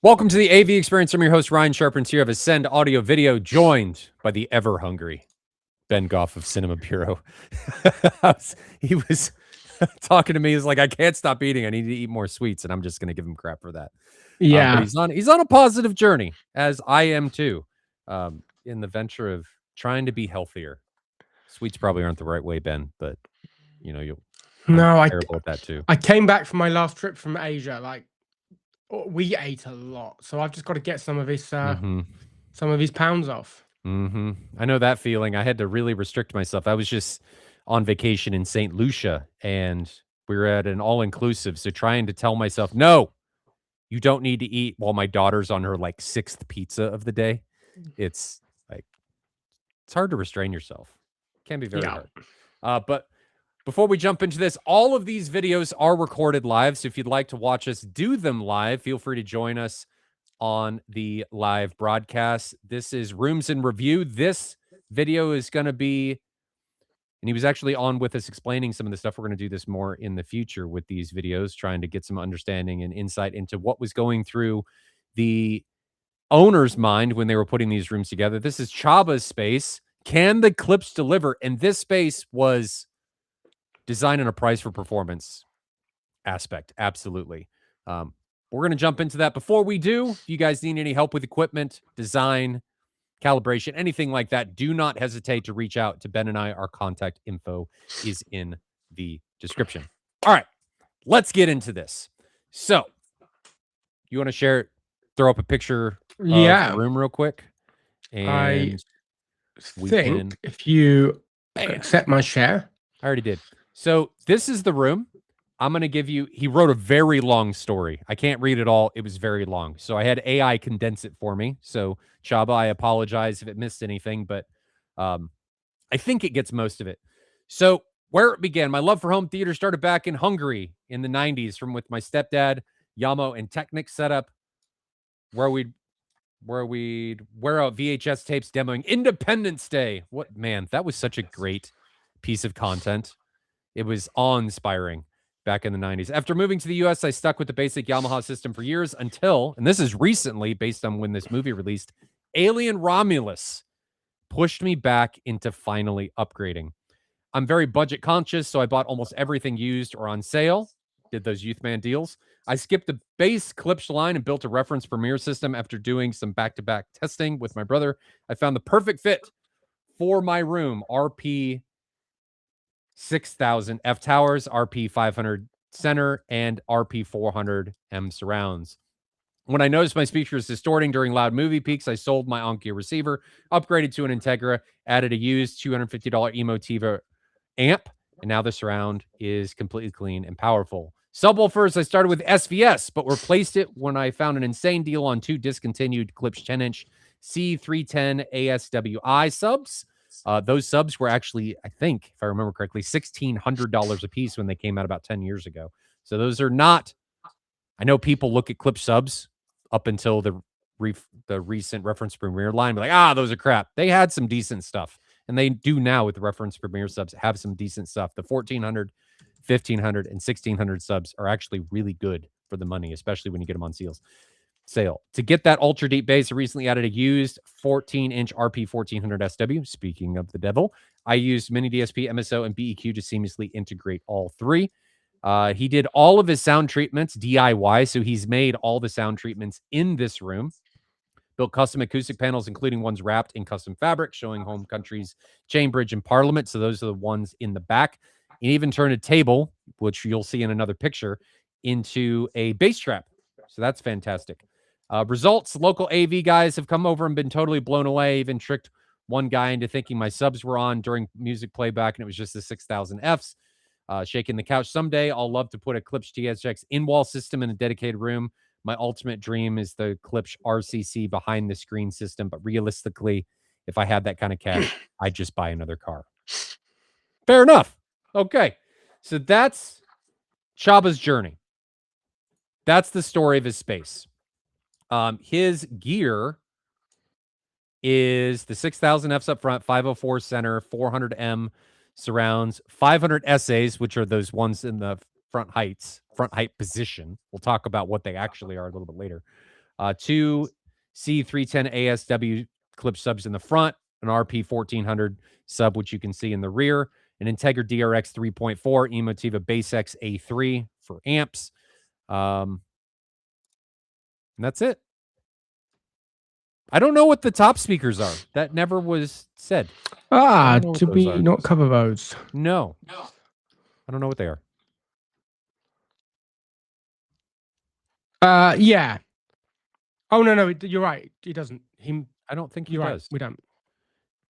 Welcome to the AV Experience. I'm your host, Ryan Sharpens, here of Ascend Audio Video, joined by the ever-hungry Ben Goff of Cinema Bureau. He was talking to me. He's like, I can't stop eating. I need to eat more sweets, and I'm just going to give him crap for that. Yeah. But he's on a positive journey, as I am too, in the venture of trying to be healthier. Sweets probably aren't the right way, Ben, but, you know, I'm terrible at that too. I came back from my last trip from Asia. Like, we ate a lot, so I've just got to get some of his pounds off. I know that feeling. I had to really restrict myself. I was just on vacation in St. Lucia, and we were at an all-inclusive. So trying to tell myself, no, you don't need to eat while my daughter's on her like 6th pizza of the day. It's like, it's hard to restrain yourself. It can be very hard. But before we jump into this, all of these videos are recorded live. So if you'd like to watch us do them live, feel free to join us on the live broadcast. This is Rooms in Review. This video is going to be, and he was actually on with us explaining some of the stuff. We're going to do this more in the future with these videos, trying to get some understanding and insight into what was going through the owner's mind when they were putting these rooms together. This is Chaba's space. Can the Klipsch deliver? And this space was design and a price for performance aspect. Absolutely. We're going to jump into that. Before we do, if you guys need any help with equipment, design, calibration, anything like that, do not hesitate to reach out to Ben and I. Our contact info is in the description. All right, let's get into this. So, you want to throw up a picture of the room real quick? And I think if you accept my share. I already did. So this is the room. I'm going to give you, he wrote a very long story. I can't read it all. It was very long. So I had AI condense it for me. So Chaba, I apologize if it missed anything, but I think it gets most of it. So where it began, my love for home theater started back in Hungary in the 90s with my stepdad, Yamo and Technic setup, where we'd wear out VHS tapes demoing Independence Day. What, man, that was such a great piece of content. It was awe-inspiring back in the 90s. After moving to the US, I stuck with the basic Yamaha system for years until, and this is recently based on when this movie released, Alien Romulus pushed me back into finally upgrading. I'm very budget conscious, so I bought almost everything used or on sale. Did those Youth Man deals. I skipped the base Klipsch line and built a reference Premiere system after doing some back-to-back testing with my brother. I found the perfect fit for my room. RP 6000 F towers, RP 500 center, and RP 400 M surrounds. When I noticed my speaker was distorting during loud movie peaks, I sold my on-gear receiver, upgraded to an Integra, added a used $250 Emotiva amp, and now the surround is completely clean and powerful. Subwoofers, I started with SVS, but replaced it when I found an insane deal on 2 discontinued Klipsch 10-inch C310 ASWI subs. Those subs were actually, I think, if I remember correctly, $1,600 a piece when they came out about 10 years ago. So those are not, I know people look at Klipsch subs up until the recent Reference Premiere line, but like, those are crap. They had some decent stuff, and they do now with the Reference Premiere subs have some decent stuff. The 1,400, 1,500, and 1,600 subs are actually really good for the money, especially when you get them on sale. To get that ultra deep bass, I recently added a used 14-inch RP 1400 SW. Speaking of the devil, I used miniDSP, MSO, and BEQ to seamlessly integrate all three. He did all of his sound treatments DIY, so he's made all the sound treatments in this room. Built custom acoustic panels, including ones wrapped in custom fabric, showing home countries, Chainbridge, and Parliament. So those are the ones in the back. He even turned a table, which you'll see in another picture, into a bass trap. So that's fantastic. Results, local AV guys have come over and been totally blown away. Even tricked one guy into thinking my subs were on during music playback, and it was just the 6000 Fs. Shaking the couch. Someday I'll love to put a Klipsch THX in-wall system in a dedicated room. My ultimate dream is the Klipsch RCC behind the screen system, but realistically, if I had that kind of cash, I'd just buy another car. Fair enough. Okay. So that's Chaba's journey. That's the story of his space. His gear is the 6000 Fs up front, 504 center, 400 M surrounds, 500 SAs, which are those ones in the front height position. We'll talk about what they actually are a little bit later. Two C310 ASW Klipsch subs in the front, an RP 1400 sub, which you can see in the rear, an Integra DRX 3.4, Emotiva Bass X A3 for amps. And that's it. I don't know what the top speakers are. That never was said. To be not cover those. No. I don't know what they are. Yeah. Oh no, you're right. He doesn't. I don't think he does. Right. We don't.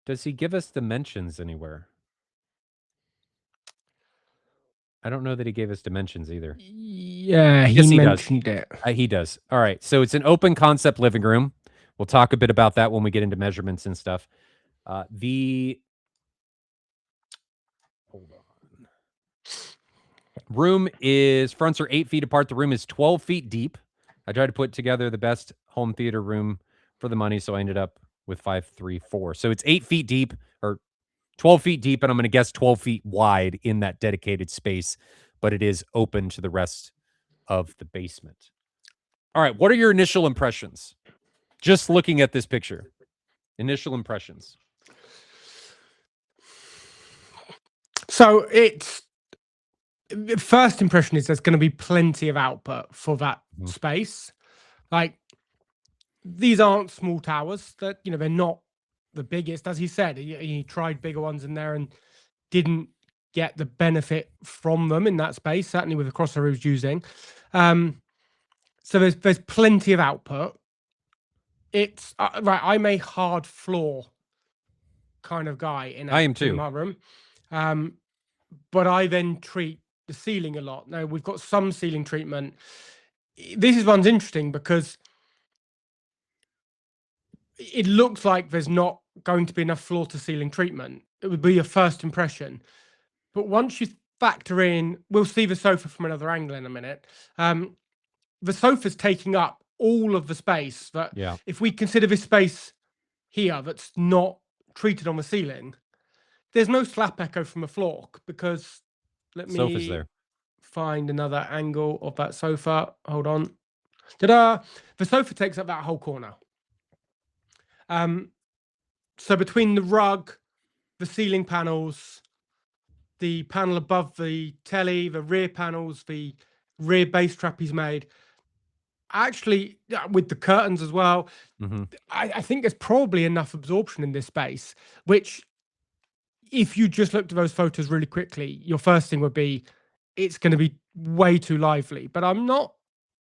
Does he give us dimensions anywhere? I don't know that he gave us dimensions either. Yeah, he mentioned it. He does. All right. So it's an open concept living room. We'll talk a bit about that when we get into measurements and stuff. Hold on. Room is, fronts are 8 feet apart. The room is 12 feet deep. I tried to put together the best home theater room for the money, so I ended up with 534. So it's 8 feet deep, or 12 feet deep, and I'm going to guess 12 feet wide in that dedicated space, but it is open to the rest of the basement. All right, what are your initial impressions? Just looking at this picture. Initial impressions. So it's first impression is there's going to be plenty of output for that space. Like, these aren't small towers. That, you know, they're not the biggest, as he said. He tried bigger ones in there and didn't get the benefit from them in that space. Certainly with the crossover he was using. So there's plenty of output. It's right. I'm a hard floor kind of guy in a cinema room, but I then treat the ceiling a lot. Now we've got some ceiling treatment. This one's interesting because it looks like there's not going to be enough floor to ceiling treatment. It would be your first impression, but once you factor in, we'll see the sofa from another angle in a minute. The sofa's taking up all of the space. That if we consider this space here that's not treated on the ceiling, there's no slap echo from the floor because Sofa's there. Find another angle of that sofa. Hold on. Ta-da! The sofa takes up that whole corner. So between the rug, the ceiling panels, the panel above the telly, the rear panels, the rear bass trap he's made, actually with the curtains as well, I think there's probably enough absorption in this space, which if you just looked at those photos really quickly, your first thing would be it's going to be way too lively, but I'm not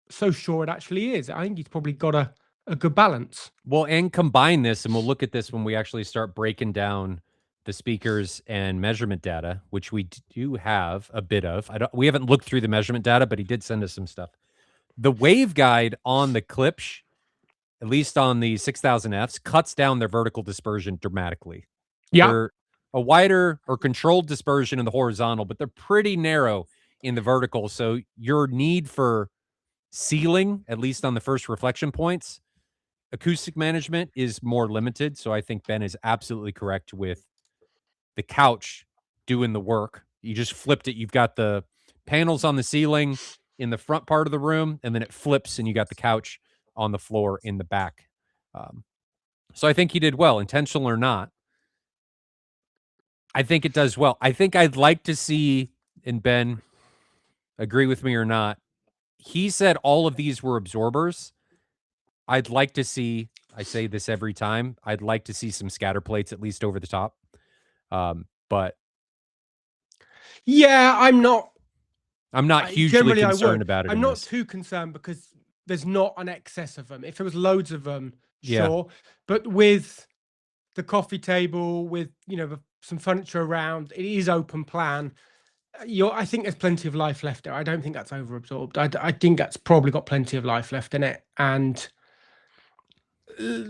so sure it actually is. I think he's probably got a good balance. Well, and combine this, and we'll look at this when we actually start breaking down the speakers and measurement data, which we do have a bit of. We haven't looked through the measurement data, but he did send us some stuff. The waveguide on the Klipsch, at least on the 6000Fs, cuts down their vertical dispersion dramatically. Yeah. They're a wider or controlled dispersion in the horizontal, but they're pretty narrow in the vertical. So your need for ceiling, at least on the first reflection points, acoustic management is more limited. So I think Ben is absolutely correct with the couch doing the work. You just flipped it. You've got the panels on the ceiling in the front part of the room, and then it flips and you got the couch on the floor in the back. So I think he did well, intentional or not. I think it does well. I think I'd like to see, and Ben, agree with me or not, he said all of these were absorbers. I'd like to see, I say this every time, I'd like to see some scatter plates at least over the top. But yeah, I'm not hugely concerned about it. I'm not too concerned because there's not an excess of them. If there was loads of them, sure. But with the coffee table, with, you know, some furniture around, it is open plan. I think there's plenty of life left there. I don't think that's overabsorbed. I think that's probably got plenty of life left in it. And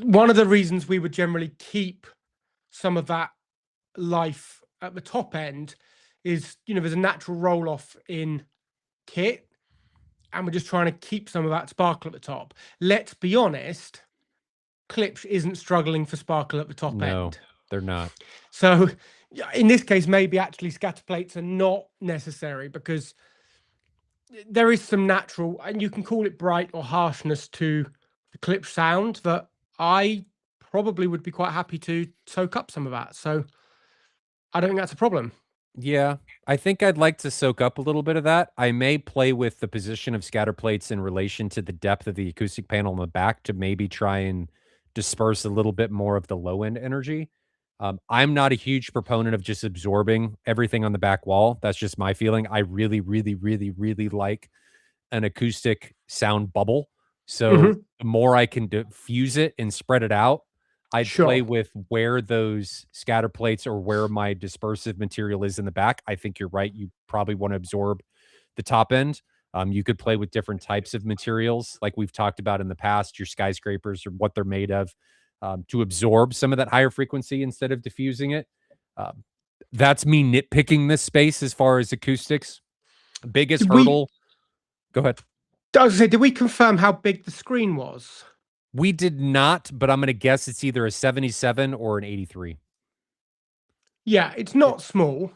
one of the reasons we would generally keep some of that life at the top end is, you know, there's a natural roll off in kit, and we're just trying to keep some of that sparkle at the top. Let's be honest, Klipsch isn't struggling for sparkle at the top end. No, they're not. So in this case, maybe actually scatter plates are not necessary because there is some natural, and you can call it bright or harshness to the Klipsch sound that I probably would be quite happy to soak up some of that. So I don't think that's a problem. Yeah, I think I'd like to soak up a little bit of that. I may play with the position of scatter plates in relation to the depth of the acoustic panel in the back to maybe try and disperse a little bit more of the low end energy. I'm not a huge proponent of just absorbing everything on the back wall. That's just my feeling. I really, really, really, really like an acoustic sound bubble. So the more I can diffuse it and spread it out, I'd play Sure. with where those scatter plates or where my dispersive material is in the back. I think you're right. You probably want to absorb the top end. You could play with different types of materials, like we've talked about in the past, your skyscrapers or what they're made of, to absorb some of that higher frequency instead of diffusing it. That's me nitpicking this space as far as acoustics. Biggest hurdle. Go ahead. I was gonna say, did we confirm how big the screen was? We did not, but I'm going to guess it's either a 77 or an 83. Yeah, it's not small.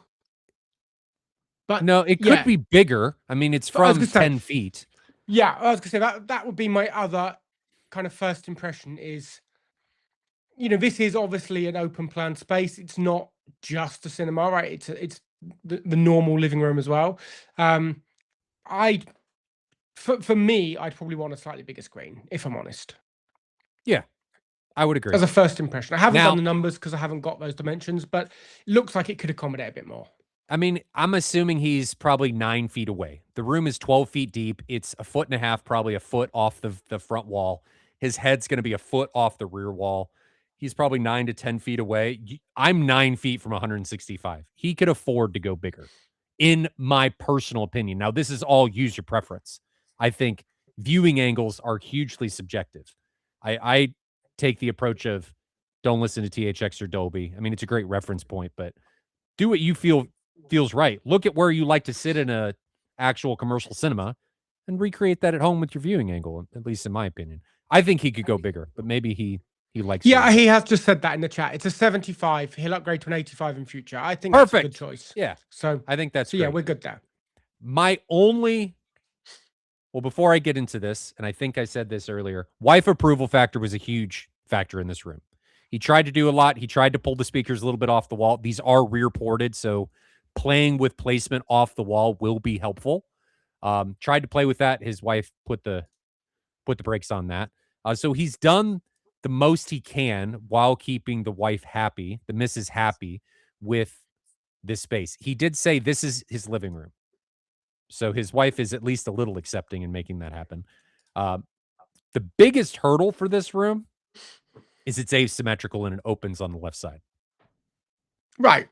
But no, it could be bigger. I mean, it's from 10 feet. Yeah, I was gonna say that would be my other kind of first impression is, this is obviously an open plan space. It's not just a cinema, right? It's the normal living room as well. For me, I'd probably want a slightly bigger screen, if I'm honest. Yeah, I would agree. As a first impression. I haven't done the numbers because I haven't got those dimensions, but it looks like it could accommodate a bit more. I mean, I'm assuming he's probably 9 feet away. The room is 12 feet deep. It's 1.5 feet, probably a foot off the front wall. His head's going to be a foot off the rear wall. He's probably 9 to 10 feet away. I'm 9 feet from 165. He could afford to go bigger, in my personal opinion. Now, this is all use your preference. I think viewing angles are hugely subjective. I take the approach of don't listen to THX or Dolby. I mean, it's a great reference point, but do what you feels right. Look at where you like to sit in a actual commercial cinema and recreate that at home with your viewing angle, at least in my opinion. I think he could go bigger, but maybe he likes Yeah, he has just said that in the chat. It's a 75. He'll upgrade to an 85 in future. I think that's a good choice. Yeah. So I think that's great. Yeah, we're good there. Before I get into this, and I think I said this earlier, wife approval factor was a huge factor in this room. He tried to do a lot. He tried to pull the speakers a little bit off the wall. These are rear ported, so playing with placement off the wall will be helpful. Tried to play with that. His wife put the brakes on that. So he's done the most he can while keeping the wife happy, the missus happy with this space. He did say this is his living room. So his wife is at least a little accepting in making that happen. The biggest hurdle for this room is it's asymmetrical and it opens on the left side. Right.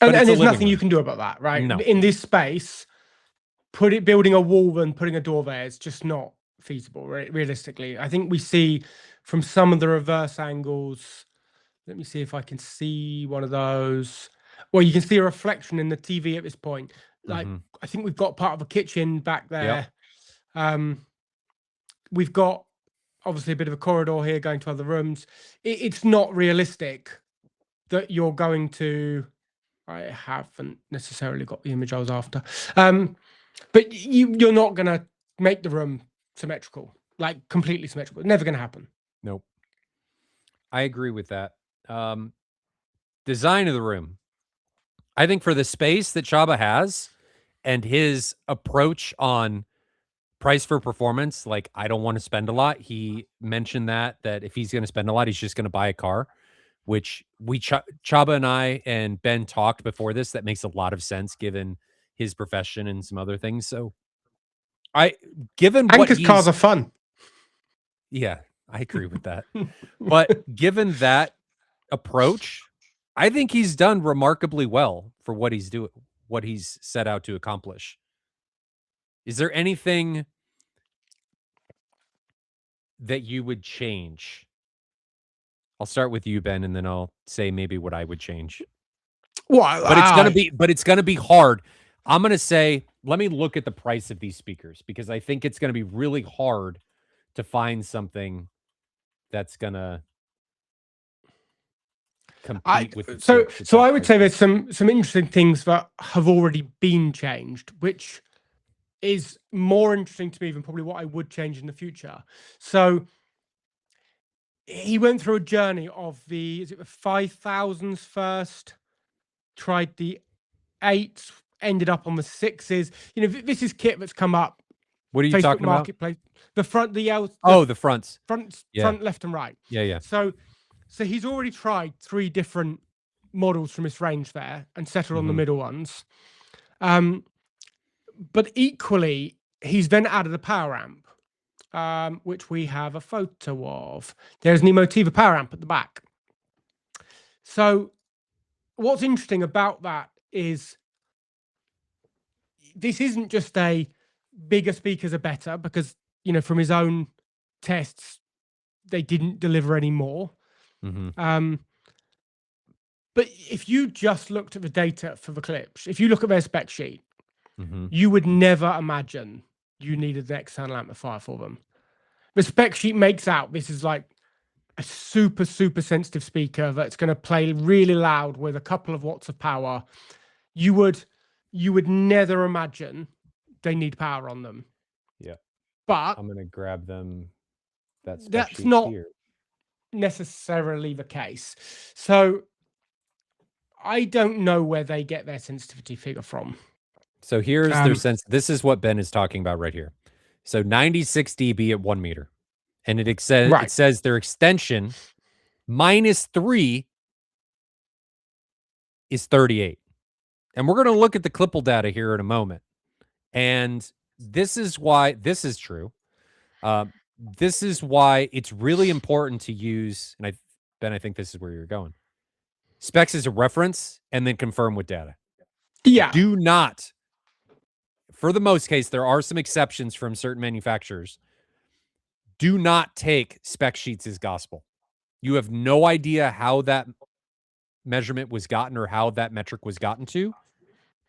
And there's nothing you can do about that, right? No. In this space, building a wall and putting a door there is just not feasible, right? Realistically. I think we see from some of the reverse angles. Let me see if I can see one of those. Well, you can see a reflection in the TV at this point. Like, I think we've got part of a kitchen back there. Yep. We've got obviously a bit of a corridor here going to other rooms. It's not realistic that you're going to. I haven't necessarily got the image I was after, but you're not going to make the room symmetrical, like completely symmetrical. Never going to happen. Nope. I agree with that. Design of the room. I think for the space that Csaba has and his approach on price for performance, like I don't want to spend a lot. He mentioned that if he's going to spend a lot, he's just going to buy a car, which Csaba and I and Ben talked before this. That makes a lot of sense given his profession and some other things. So Anchor's cars are fun. Yeah, I agree with that. But given that approach, I think he's done remarkably well for what he's doing, what he's set out to accomplish. Is there anything that you would change? I'll start with you, Ben, and then I'll say maybe what I would change. Well, but it's gonna be hard. I'm gonna say, let me look at the price of these speakers because I think it's gonna be really hard to find something that's gonna compete with. So I would say there's some interesting things that have already been changed, which is more interesting to me than probably what I would change in the future. So he went through a journey of the 5,000s first, tried the 8s, ended up on the 6s. You know, this is kit that's come up. What are you Facebook talking about? Marketplace, the front, the fronts, front, left, and right. Yeah. So he's already tried 3 different models from this range there and settled on the middle ones. But equally, he's then added a power amp, which we have a photo of. There's an Emotiva power amp at the back. So what's interesting about that is this isn't just a bigger speakers are better, because, you know, from his own tests, they didn't deliver any more. But if you just looked at the data for the Klipsch, if you look at their spec sheet, you would never imagine you needed an external amplifier for them. The spec sheet makes out this is like a super sensitive speaker that's going to play really loud with a couple of watts of power. You would never imagine they need power on them. Yeah. But I'm going to grab them. That's not necessarily the case. So I don't know where they get their sensitivity figure from. So here's their sense. This is what Ben is talking about right here. So 96 dB at 1 meter. And it says their extension -3 is 38. And we're going to look at the Klippel data here in a moment. And this is why this is true. This is why it's really important to use, and Ben, I think this is where you're going. Specs as a reference and then confirm with data. Yeah. Do not, for the most case, there are some exceptions from certain manufacturers. Do not take spec sheets as gospel. You have no idea how that measurement was gotten or how that metric was gotten to.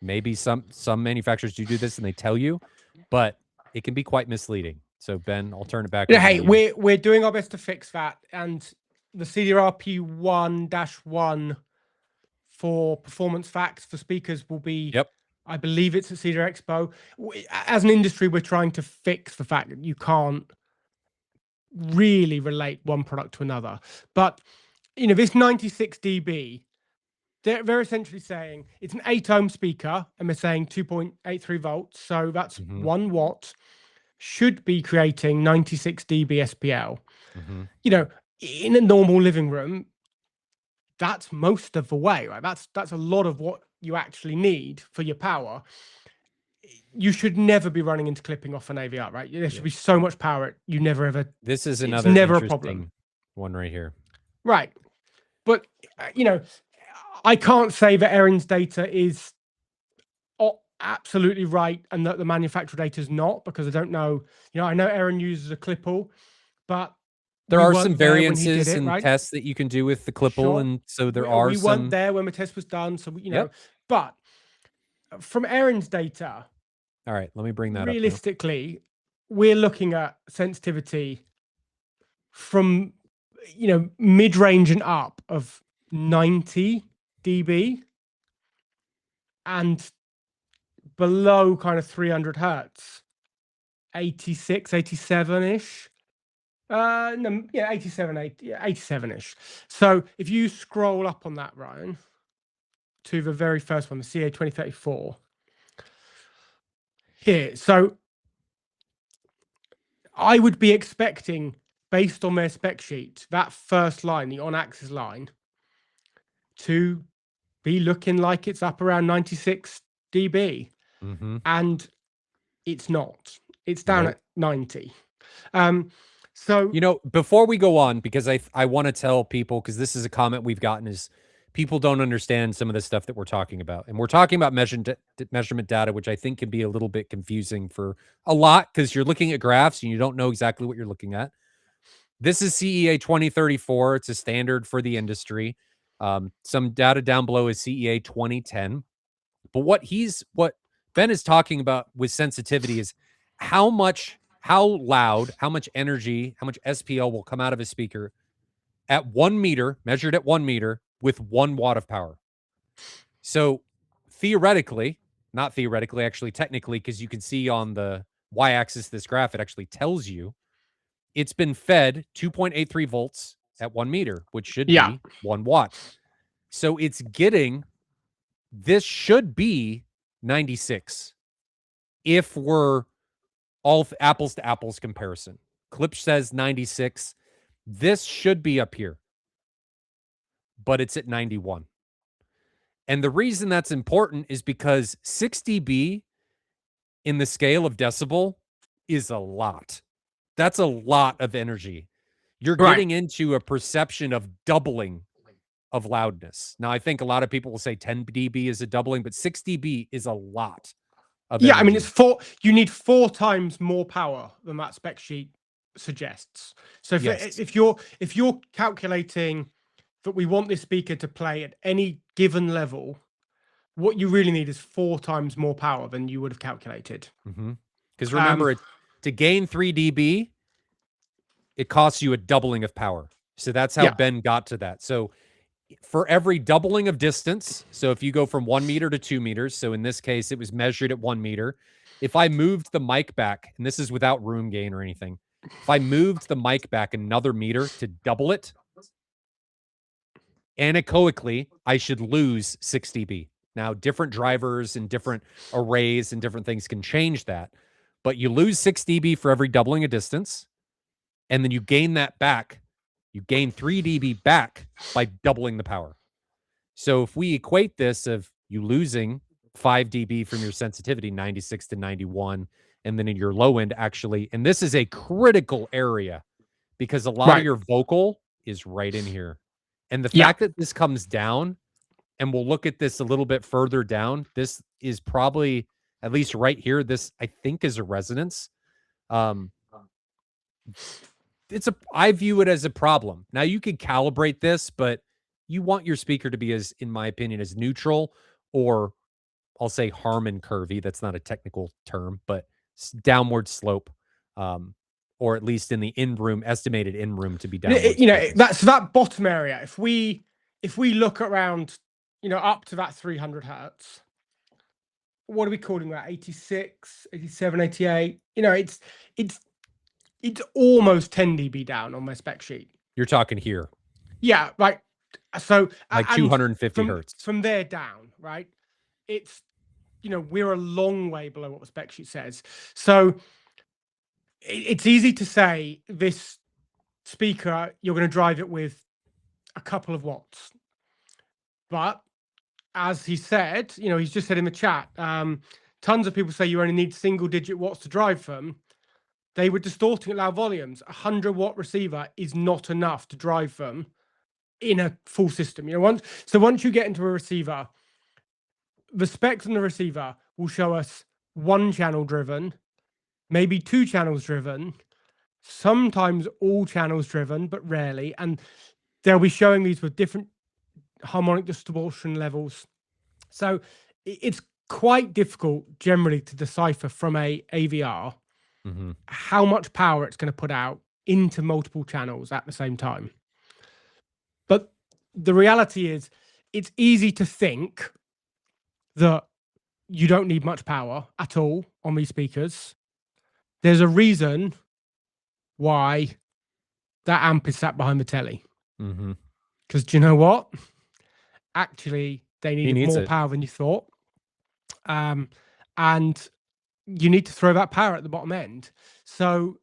Maybe some manufacturers do this and they tell you, but it can be quite misleading. So Ben, I'll turn it back. Yeah, hey, we're doing our best to fix that, and the CDRP 1-1 for performance facts for speakers will be. Yep. I believe it's at Cedar Expo. As an industry, we're trying to fix the fact that you can't really relate one product to another. But, you know, this 96 dB, they're essentially saying it's an 8 ohm speaker, and they're saying 2.83 volts. So that's 1 watt, should be creating 96 dB SPL. You know, in a normal living room, that's most of the way, right? That's a lot of what you actually need for your power. You should never be running into clipping off an AVR, right? There should be so much power, you never ever. This is another never a problem. One right here. Right. But, you know, I can't say that Aaron's data is absolutely right and that the manufacturer data is not, because I don't know. You know, I know Aaron uses a Klippel, but there are some variances and tests that you can do with the Klippel, and so we weren't there when the test was done. So, you know, but from Aaron's data, all right, let me bring that realistically, we're looking at sensitivity from, you know, mid-range and up of 90 dB and below kind of 300 hertz, 86, 87-ish. No, yeah, 87-ish. So if you scroll up on that, Ryan, to the very first one, the CA 2034. Here, so I would be expecting, based on their spec sheet, that first line, the on-axis line, to be looking like it's up around 96 dB. And it's not. It's down at 90. So, you know, before we go on, because I want to tell people, because this is a comment we've gotten, is people don't understand some of the stuff that we're talking about. And we're talking about measurement data, which I think can be a little bit confusing for a lot, because you're looking at graphs and you don't know exactly what you're looking at. This is CEA 2034. It's a standard for the industry. Some data down below is CEA 2010. But what Ben is talking about with sensitivity is how loud, how much energy, how much SPL will come out of a speaker at 1 meter, measured at 1 meter, with 1 watt of power. So theoretically, not theoretically, actually technically, because you can see on the y-axis this graph, it actually tells you it's been fed 2.83 volts at 1 meter, which should be 1 watt. So it's getting, this should be 96 if we're all apples to apples comparison. Klipsch says 96. This should be up here, but it's at 91. And the reason that's important is because 6 dB in the scale of decibel is a lot. That's a lot of energy. You're getting into a perception of doubling of loudness. Now, I think a lot of people will say 10 dB is a doubling, but 6 dB is a lot of energy. I mean, it's you need 4 times more power than that spec sheet suggests. So if you're calculating that we want this speaker to play at any given level, what you really need is 4 times more power than you would have calculated. Because remember, to gain 3 dB, it costs you a doubling of power. So that's how Ben got to that. So for every doubling of distance, so if you go from 1 meter to 2 meters, so in this case, it was measured at 1 meter. If I moved the mic back, and this is without room gain or anything, if I moved the mic back another meter to double it, anechoically, I should lose 6 dB. Now, different drivers and different arrays and different things can change that, but you lose 6 dB for every doubling of distance, and then you gain that back. You gain 3 dB back by doubling the power. So if we equate this of you losing 5 dB from your sensitivity, 96 to 91, and then in your low end actually, and this is a critical area because a lot of your vocal is right in here. And the fact that this comes down, and we'll look at this a little bit further down, this is probably, at least right here, this I think is a resonance. I view it as a problem. Now you can calibrate this, but you want your speaker to be as, in my opinion, as neutral, or I'll say Harman curvy. That's not a technical term, but downward slope, or at least in the in-room, estimated in-room to be downward. That's that bottom area. If we look around, up to that 300 hertz, what are we calling that? 86, 87, 88. It's almost 10 dB down on my spec sheet. You're talking here. Yeah, right. So like 250 hertz. From there down, right? It's, we're a long way below what the spec sheet says. So it's easy to say this speaker, you're going to drive it with a couple of watts. But as he said, he's just said in the chat, tons of people say you only need single digit watts to drive them. They were distorting at loud volumes. A 100-watt receiver is not enough to drive them in a full system. Once you get into a receiver, the specs on the receiver will show us 1 channel driven, maybe 2 channels driven, sometimes all channels driven, but rarely. And they'll be showing these with different harmonic distortion levels. So it's quite difficult generally to decipher from a AVR how much power it's going to put out into multiple channels at the same time. But the reality is, it's easy to think that you don't need much power at all on these speakers. There's a reason why that amp is sat behind the telly. Because do you know what? Actually, they need more power than you thought. And you need to throw that power at the bottom end. So,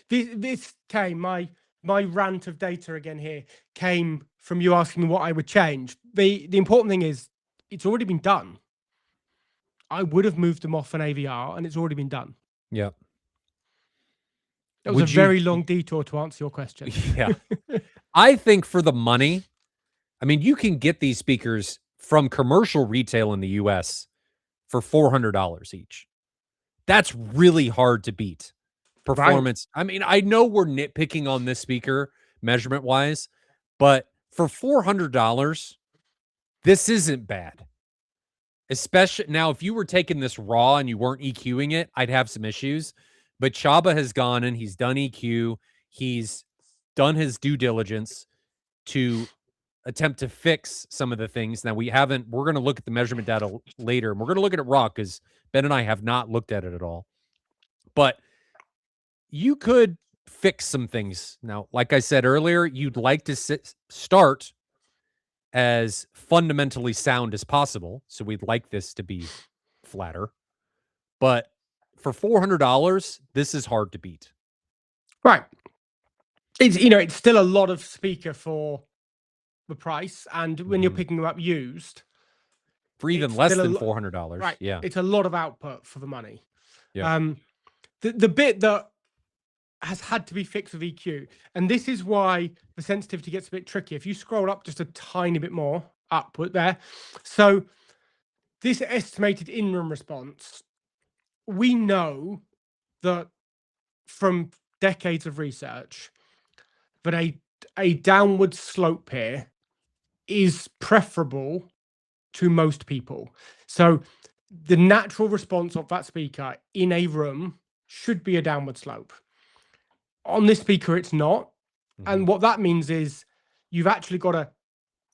this came, my rant of data again here came from you asking me what I would change. The important thing is it's already been done. I would have moved them off an AVR and it's already been done. Yeah. That was a very long detour to answer your question. Yeah. I think for the money, I mean, you can get these speakers from commercial retail in the US for $400 each. That's really hard to beat. Performance. Right. I mean, I know we're nitpicking on this speaker measurement wise, but for $400, this isn't bad. Especially now, if you were taking this raw and you weren't EQing it, I'd have some issues. But Chaba has gone and he's done EQ. He's done his due diligence to attempt to fix some of the things. Now we're going to look at the measurement data later, and we're going to look at it raw because Ben and I have not looked at it at all. But you could fix some things. Now, like I said earlier, you'd like to start as fundamentally sound as possible. So we'd like this to be flatter. But for $400, this is hard to beat. Right. It's, you know, it's still a lot of speaker for the price. And when you're picking them up used, for even less than $400. Right. Yeah. It's a lot of output for the money. Yeah. The bit that has had to be fixed with EQ, and this is why the sensitivity gets a bit tricky. If you scroll up just a tiny bit more upward there. So this estimated in-room response, we know that from decades of research that a downward slope here is preferable to most people. So the natural response of that speaker in a room should be a downward slope. On this speaker, it's not. And what that means is you've actually got to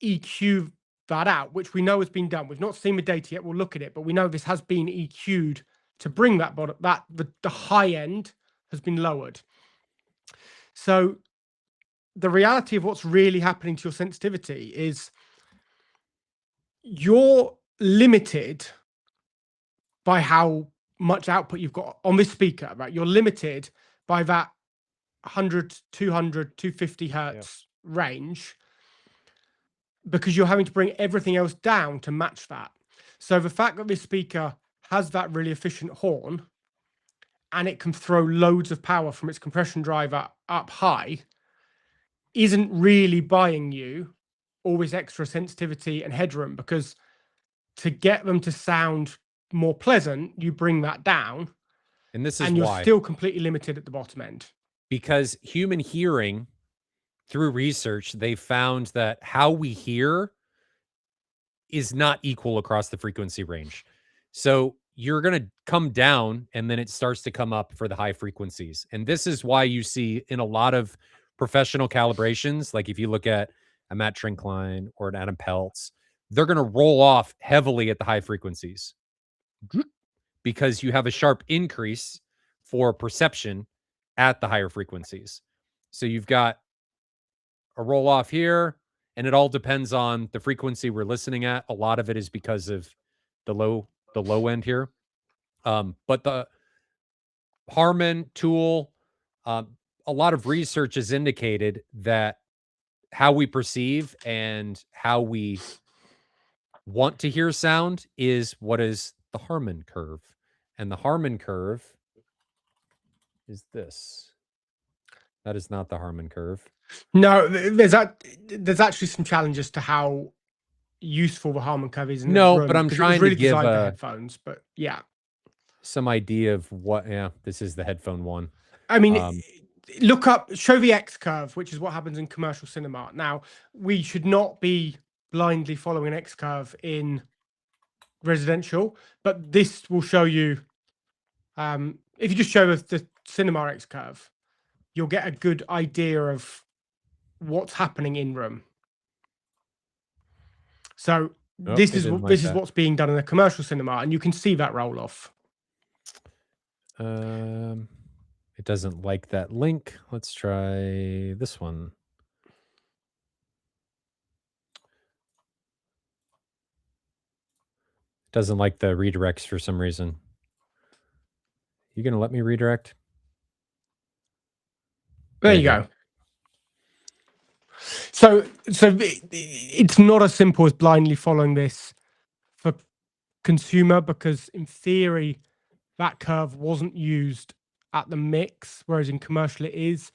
EQ that out, which we know has been done. We've not seen the data yet. We'll look at it, but we know this has been EQ'd to bring that bottom, the high end has been lowered. So the reality of what's really happening to your sensitivity is you're limited by how much output you've got on this speaker, right? You're limited by that 100, 200, 250 hertz range because you're having to bring everything else down to match that. So the fact that this speaker has that really efficient horn and it can throw loads of power from its compression driver up high isn't really buying you all this extra sensitivity and headroom, because to get them to sound more pleasant, you bring that down. And this is and you're why. Still completely limited at the bottom end. Because human hearing, through research, they found that how we hear is not equal across the frequency range. So you're going to come down and then it starts to come up for the high frequencies. And this is why you see in a lot of professional calibrations, like if you look at a Matt Trinkline or an Adam Peltz, they're going to roll off heavily at the high frequencies because you have a sharp increase for perception at the higher frequencies. So you've got a roll off here, and it all depends on the frequency we're listening at. A lot of it is because of the low end here. But the Harman tool, a lot of research has indicated that how we perceive and how we want to hear sound is what is the Harman curve. And the Harman curve is this. That is not the Harman curve. No, there's actually some challenges to how useful the Harman curve is in no, this room, but I'm trying really to give designed for headphones, but yeah, some idea of what. Yeah, this is the headphone one. I mean, show the X curve, which is what happens in commercial cinema. Now, we should not be blindly following an X curve in residential, but this will show you. If you just show us the cinema X curve, you'll get a good idea of what's happening in room. So this is what's being done in a commercial cinema, and you can see that roll off. It doesn't like that link. Let's try this one. It doesn't like the redirects for some reason. You gonna let me redirect? There you go. So it's not as simple as blindly following this for consumer, because in theory that curve wasn't used at the mix, whereas in commercial it is.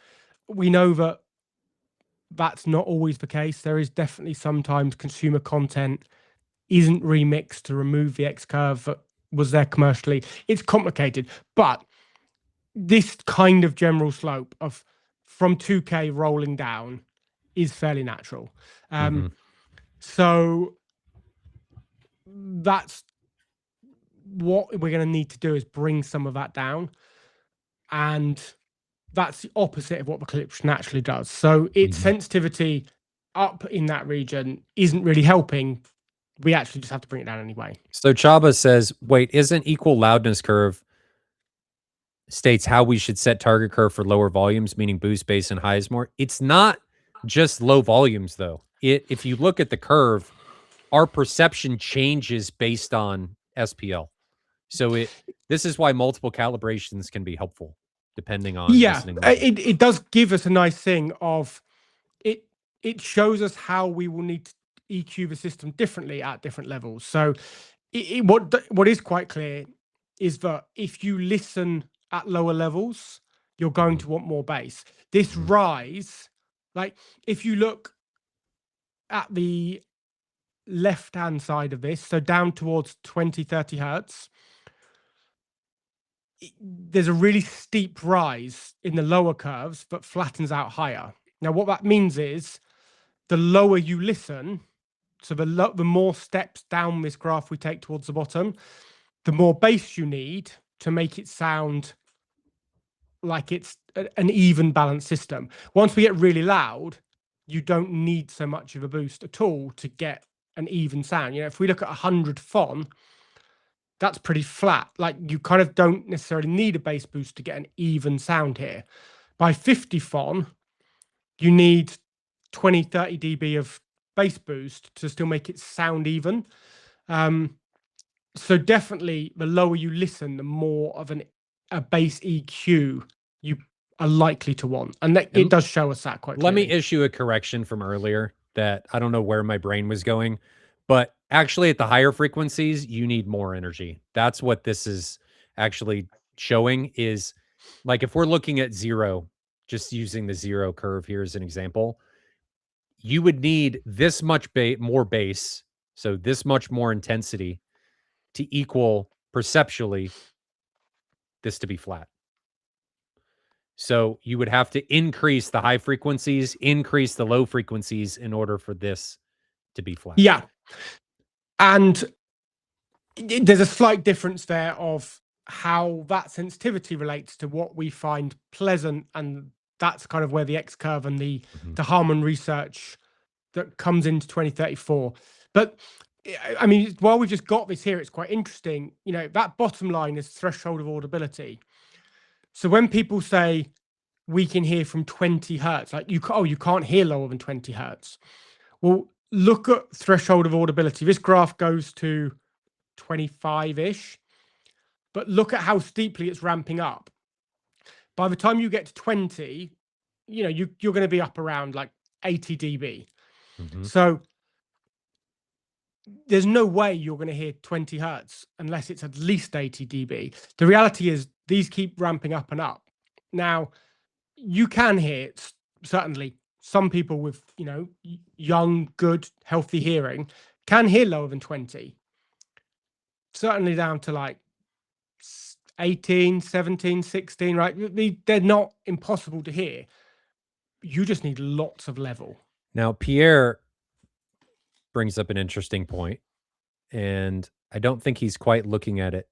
We know that that's not always the case. There is definitely sometimes consumer content isn't remixed to remove the X curve that was there commercially. It's complicated, but this kind of general slope of from 2K rolling down is fairly natural. So that's what we're going to need to do, is bring some of that down. And that's the opposite of what the Klipsch naturally does. So its sensitivity up in that region isn't really helping, we actually just have to bring it down anyway. So Chaba says, wait, isn't equal loudness curve states how we should set target curve for lower volumes, meaning boost, bass, and highs more? It's not just low volumes, though. If you look at the curve, our perception changes based on SPL. So this is why multiple calibrations can be helpful, depending on listening level. It does give us a nice thing of it. It shows us how we will need to EQ the system differently at different levels. So what is quite clear is that if you listen at lower levels, you're going to want more bass. This rise, like if you look at the left-hand side of this, so down towards 20, 30 hertz, there's a really steep rise in the lower curves, but flattens out higher. Now, what that means is the lower you listen, so the more steps down this graph we take towards the bottom, the more bass you need to make it sound like it's an even balanced system. Once we get really loud, you don't need so much of a boost at all to get an even sound. You know, if we look at 100 FON, that's pretty flat. Like you kind of don't necessarily need a bass boost to get an even sound here. By 50 FON, you need 20, 30 dB of bass boost to still make it sound even. So definitely the lower you listen, the more of a bass EQ you are likely to want. And it does show us that quite clearly. Let me issue a correction from earlier that I don't know where my brain was going, but actually at the higher frequencies, you need more energy. That's what this is actually showing is like if we're looking at zero, just using the zero curve here as an example, you would need this much more bass, so this much more intensity to equal perceptually this to be flat. So you would have to increase the high frequencies, increase the low frequencies in order for this to be flat. Yeah. And there's a slight difference there of how that sensitivity relates to what we find pleasant. And that's kind of where the X curve and the Harman research that comes into 2034. But I mean, while we've just got this here, it's quite interesting. You know, that bottom line is threshold of audibility. So when people say we can hear from 20 hertz, like you can't hear lower than 20 hertz. Well, look at threshold of audibility. This graph goes to 25-ish, but look at how steeply it's ramping up. By the time you get to 20, you know, you're going to be up around like 80 dB. So there's no way you're going to hear 20 hertz unless it's at least 80 dB. The reality is these keep ramping up and up. Now, you can hear, certainly some people with, you know, young, good, healthy hearing can hear lower than 20. Certainly down to like 18, 17, 16, right? They're not impossible to hear. You just need lots of level. Now, Pierre brings up an interesting point, and I don't think he's quite looking at it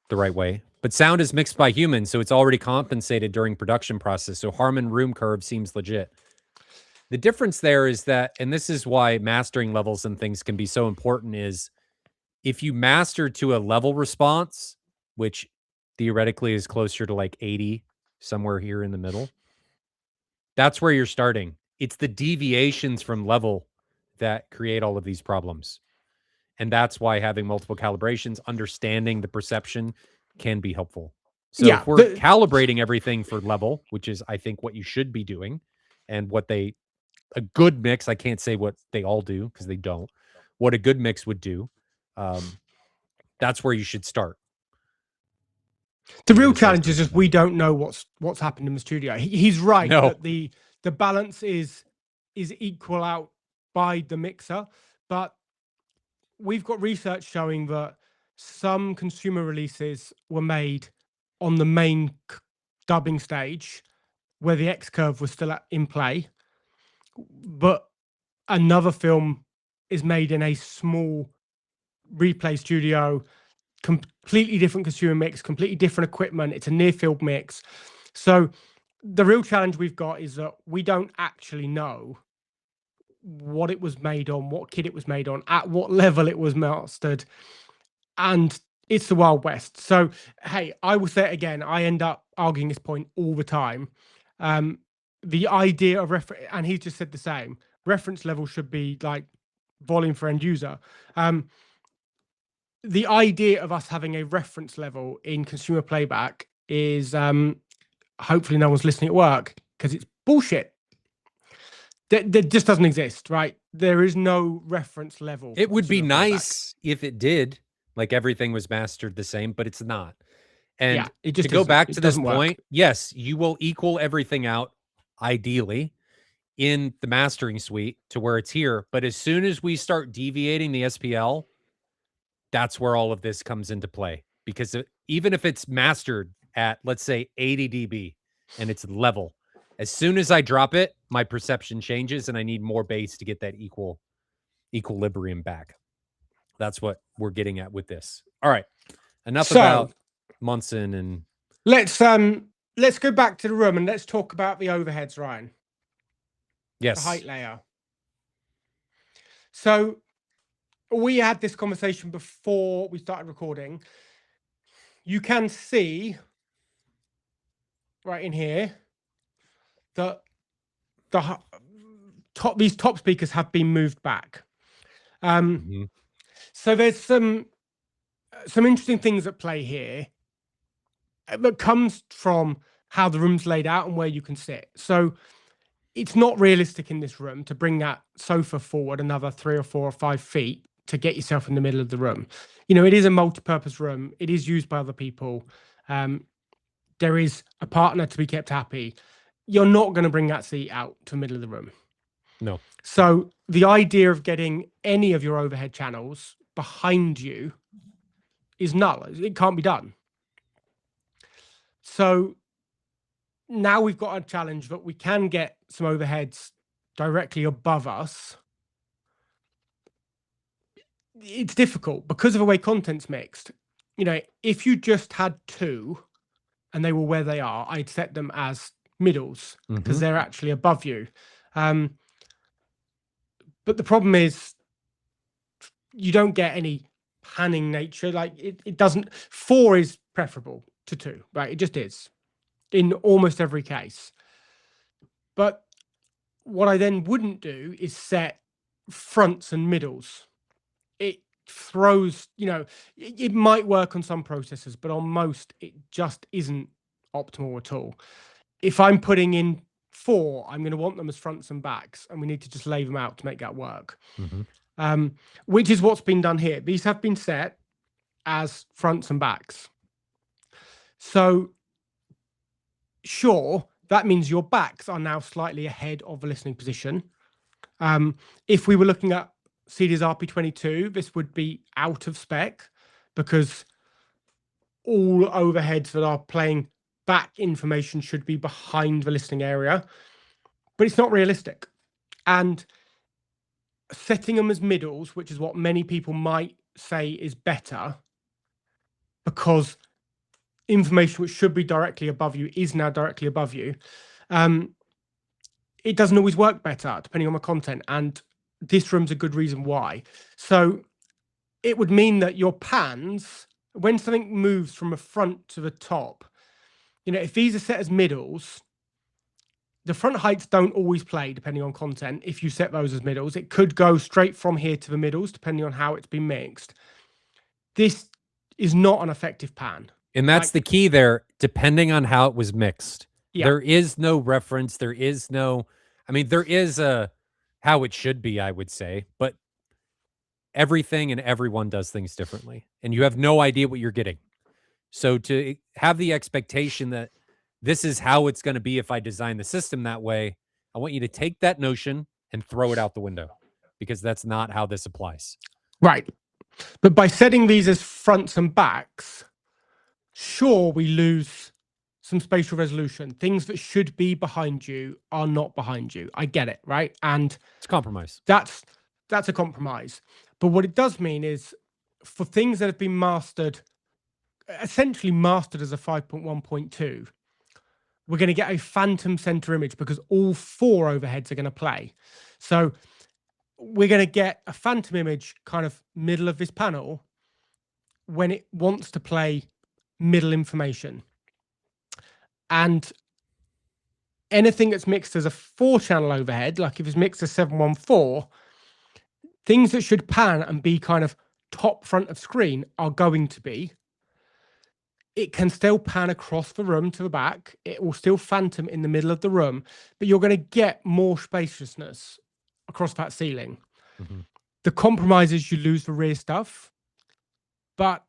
the right way. But sound is mixed by humans, so it's already compensated during production process. So Harman room curve seems legit. The difference there is that, and this is why mastering levels and things can be so important, is if you master to a level response, which theoretically is closer to like 80, somewhere here in the middle, that's where you're starting. It's the deviations from level that create all of these problems. And that's why having multiple calibrations, understanding the perception can be helpful. So if we're calibrating everything for level, which is, I think, what you should be doing, and what a good mix, I can't say what they all do because they don't, what a good mix would do, that's where you should start. The real challenge is just we don't know what's happened in the studio. He's right that the balance is equal out by the mixer, but we've got research showing that some consumer releases were made on the main dubbing stage where the X curve was still in play, but another film is made in a small replay studio, completely different consumer mix, completely different equipment. It's a near field mix. So the real challenge we've got is that we don't actually know what it was made on, what kit it was made on, at what level it was mastered, and it's the Wild West. So, hey, I will say it again. I end up arguing this point all the time. The idea of and he's just said the same. Reference level should be like volume for end user. The idea of us having a reference level in consumer playback is hopefully no one's listening at work, because it's bullshit. That just doesn't exist, right? There is no reference level. It would be nice if it did, like everything was mastered the same, but it's not. And yeah, it just to go back to this work. point, yes, you will equal everything out, ideally, in the mastering suite to where it's here. But as soon as we start deviating the SPL, that's where all of this comes into play. Because even if it's mastered at, let's say, 80 dB and it's level, as soon as I drop it, my perception changes and I need more bass to get that equilibrium back. That's what we're getting at with this. All right. Enough about Munson, and let's go back to the room and let's talk about the overheads, Ryan. Yes. The height layer. So we had this conversation before we started recording. You can see right in here that these top speakers have been moved back. So there's some interesting things at play here that comes from how the room's laid out and where you can sit. So it's not realistic in this room to bring that sofa forward another 3 or 4 or 5 feet to get yourself in the middle of the room. You know, it is a multi-purpose room. It is used by other people. There is a partner to be kept happy. You're not going to bring that seat out to the middle of the room. No. So the idea of getting any of your overhead channels behind you is null. It can't be done. So now we've got a challenge that we can get some overheads directly above us. It's difficult because of the way content's mixed. You know, if you just had 2 and they were where they are, I'd set them as middles because they're actually above you. But the problem is you don't get any panning nature. Like it doesn't. 4 is preferable to 2, right? It just is in almost every case. But what I then wouldn't do is set fronts and middles. It throws, you know, it might work on some processors, but on most, it just isn't optimal at all. If I'm putting in 4, I'm going to want them as fronts and backs, and we need to just lay them out to make that work. Which is what's been done here. These have been set as fronts and backs. So sure, that means your backs are now slightly ahead of the listening position. If we were looking at CD's RP22, this would be out of spec because all overheads that are playing back information should be behind the listening area, but it's not realistic. And setting them as middles, which is what many people might say is better, because information which should be directly above you is now directly above you. It doesn't always work better depending on the content, and this room's a good reason why. So it would mean that your pans, when something moves from the front to the top, you know, if these are set as middles, the front heights don't always play depending on content. If you set those as middles, it could go straight from here to the middles depending on how it's been mixed. This is not an effective pan. And that's the key there, depending on how it was mixed. Yeah. There is no reference. There is no, I mean, there is a how it should be, I would say, but everything and everyone does things differently, and you have no idea what you're getting. So to have the expectation that this is how it's going to be if I design the system that way, I want you to take that notion and throw it out the window, because that's not how this applies. Right. But by setting these as fronts and backs, sure, we lose some spatial resolution. Things that should be behind you are not behind you. I get it, right? And it's a compromise. That's a compromise. But what it does mean is for things that have been mastered, essentially mastered as a 5.1.2, we're going to get a phantom center image because all 4 overheads are going to play. So we're going to get a phantom image kind of middle of this panel when it wants to play middle information. And anything that's mixed as a 4-channel overhead, like if it's mixed as 714, things that should pan and be kind of top front of screen are going to be. It can still pan across the room to the back. It will still phantom in the middle of the room, but you're going to get more spaciousness across that ceiling. The compromise is you lose the rear stuff, but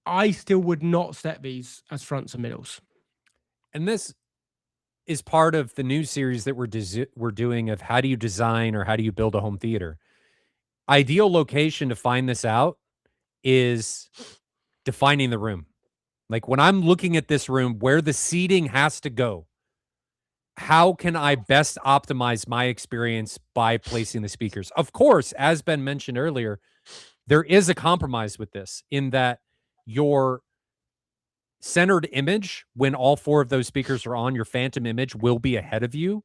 I still would not set these as fronts and middles. And this is part of the new series that we're doing of how do you design or how do you build a home theater. Ideal location to find this out is defining the room. Like when I'm looking at this room, where the seating has to go, how can I best optimize my experience by placing the speakers? Of course, as Ben mentioned earlier, there is a compromise with this in that your centered image, when all 4 of those speakers are on, your phantom image will be ahead of you.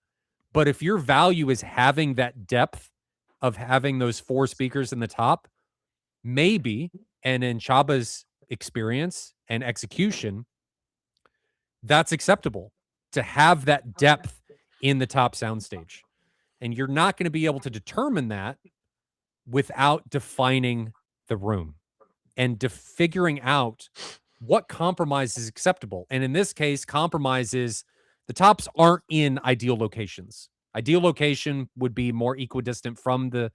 But if your value is having that depth of having those 4 speakers in the top, maybe, and in Chaba's experience and execution, that's acceptable to have that depth in the top soundstage. And you're not going to be able to determine that without defining the room and figuring out what compromise is acceptable. And in this case, compromise is the tops aren't in ideal locations. Ideal location would be more equidistant from the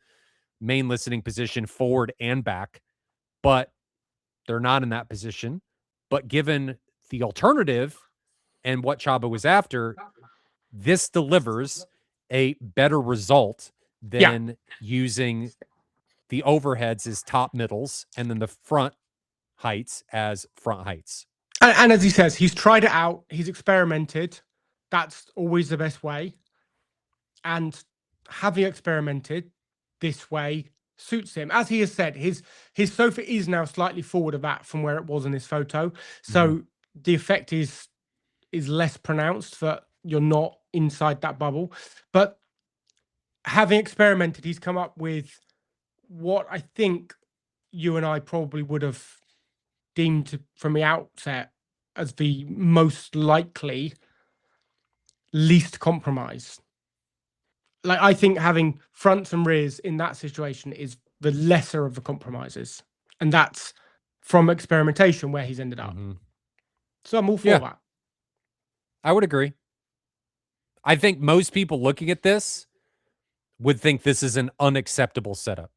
main listening position, forward and back, but they're not in that position. But given the alternative and what Chaba was after, this delivers a better result than using the overheads as top middles and then the front heights as front heights. And as he says, he's tried it out. He's experimented. That's always the best way. And having experimented this way suits him. As he has said, his sofa is now slightly forward of that from where it was in this photo. So the effect is less pronounced, that you're not inside that bubble. But having experimented, he's come up with what I think you and I probably would have deemed from the outset as the most likely least compromise. Like, I think having fronts and rears in that situation is the lesser of the compromises. And that's from experimentation where he's ended up. So I'm all for that. I would agree. I think most people looking at this would think this is an unacceptable setup.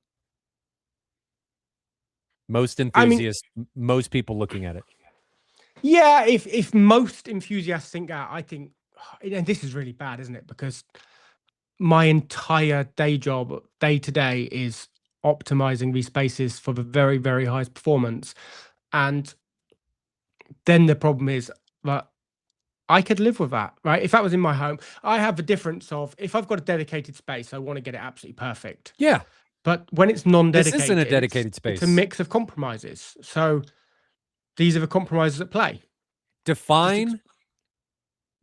Most enthusiasts, most people looking at it. Yeah, if most enthusiasts think that, I think, and this is really bad, isn't it? Because my entire day job, day to day, is optimizing these spaces for the very, very highest performance. And then the problem is that I could live with that, right? If that was in my home, I have the difference of, if I've got a dedicated space, I want to get it absolutely perfect. Yeah. But when it's non-dedicated, this isn't a dedicated space. It's a mix of compromises. So these are the compromises at play. Define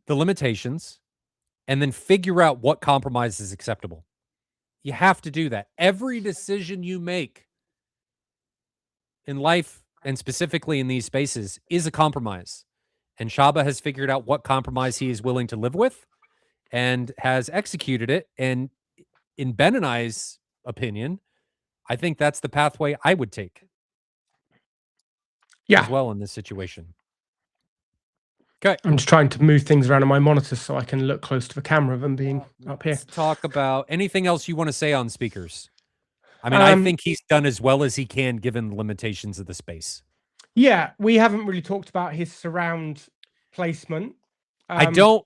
the limitations and then figure out what compromise is acceptable. You have to do that. Every decision you make in life, and specifically in these spaces, is a compromise. And Chaba has figured out what compromise he is willing to live with and has executed it. And in Ben and I's opinion, I think that's the pathway I would take. As well in this situation. Okay. I'm just trying to move things around on my monitor so I can look close to the camera than being up here. Let's talk about anything else you want to say on speakers. I mean, I think he's done as well as he can given the limitations of the space. Yeah, we haven't really talked about his surround placement. I don't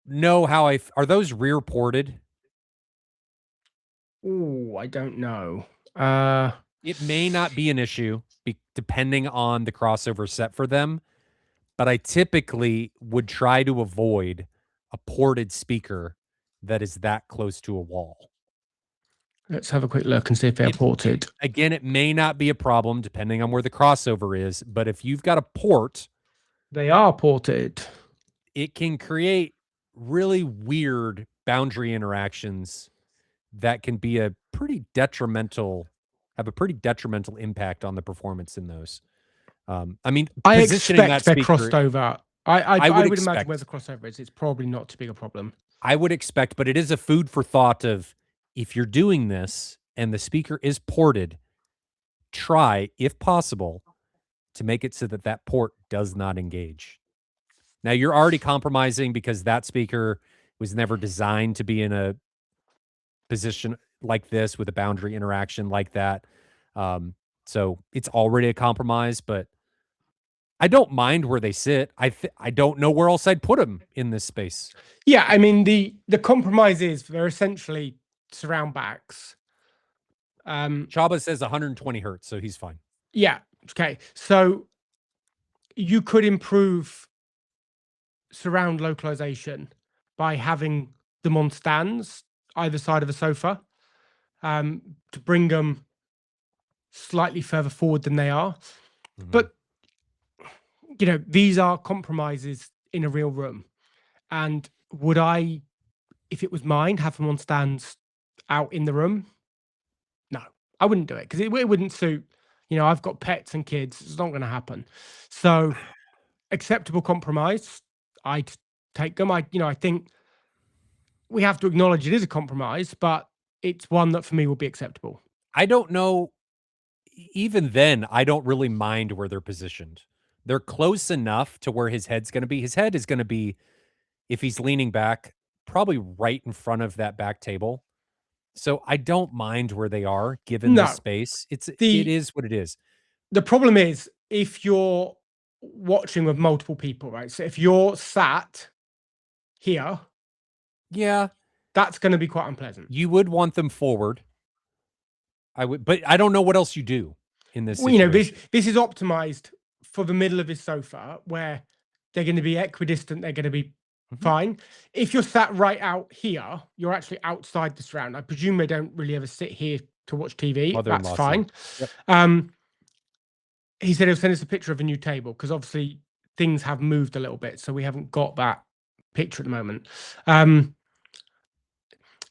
know how are those rear ported? Oh, I don't know. It may not be an issue depending on the crossover set for them, but I typically would try to avoid a ported speaker that is that close to a wall. Let's have a quick look and see if they're ported. Again, it may not be a problem depending on where the crossover is, but if you've got a port, they are ported. It can create really weird boundary interactions that can be a pretty detrimental, have a pretty detrimental impact on the performance in those. I mean, I positioning that expect they're speaker, crossed over. I would would imagine expect, where the crossover is, it's probably not too big a problem. I would expect, but it is a food for thought of, if you're doing this and the speaker is ported, try, if possible, to make it so that that port does not engage. Now, you're already compromising because that speaker was never designed to be in a position like this with a boundary interaction like that. So it's already a compromise, but I don't mind where they sit. I don't know where else I'd put them in this space. Yeah, I mean the compromise is they're essentially surround backs. Chaba says 120 hertz, so he's fine. Yeah, okay. So you could improve surround localization by having them on stands either side of a sofa, to bring them slightly further forward than they are. But you know, these are compromises in a real room. And would I, if it was mine, have them on stands out in the room? No, I wouldn't do it because it wouldn't suit. You know, I've got pets and kids. It's not going to happen. So, acceptable compromise. I'd take them. I think we have to acknowledge it is a compromise, but it's one that for me will be acceptable. I don't know. Even then, I don't really mind where they're positioned. They're close enough to where his head's going to be. His head is going to be, if he's leaning back, probably right in front of that back table. So I don't mind where they are given No, this space. It the is what it is. the problem is if you're watching with multiple people, right? So if you're sat here, Yeah, that's going to be quite unpleasant. you would want them forward. I would, but I don't know what else you do in this Well, you know, situation. this is optimized for the middle of his sofa where they're going to be equidistant, they're going to be fine. If you're sat right out here, you're actually outside the surround. I presume they don't really ever sit here to watch TV. Mother-in-law That's fine. said. He said he'll send us a picture of a new table because obviously things have moved a little bit, so we haven't got that picture at the moment.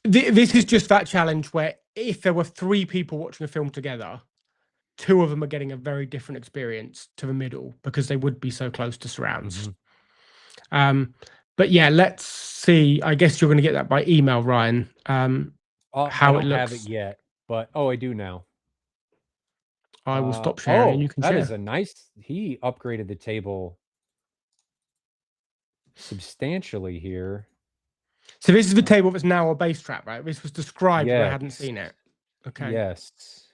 This is just that challenge where if there were 3 people watching a film together, 2 of them are getting a very different experience to the middle because they would be so close to surrounds. But yeah, let's see. I guess you're going to get that by email, Ryan. How I don't it looks. have it yet, but I do now. I will stop sharing and you can that share. is a nice. He upgraded the table substantially here. So this is the table that's now a bass trap, right? This was described, but I hadn't Yes. seen it. Okay. Yes.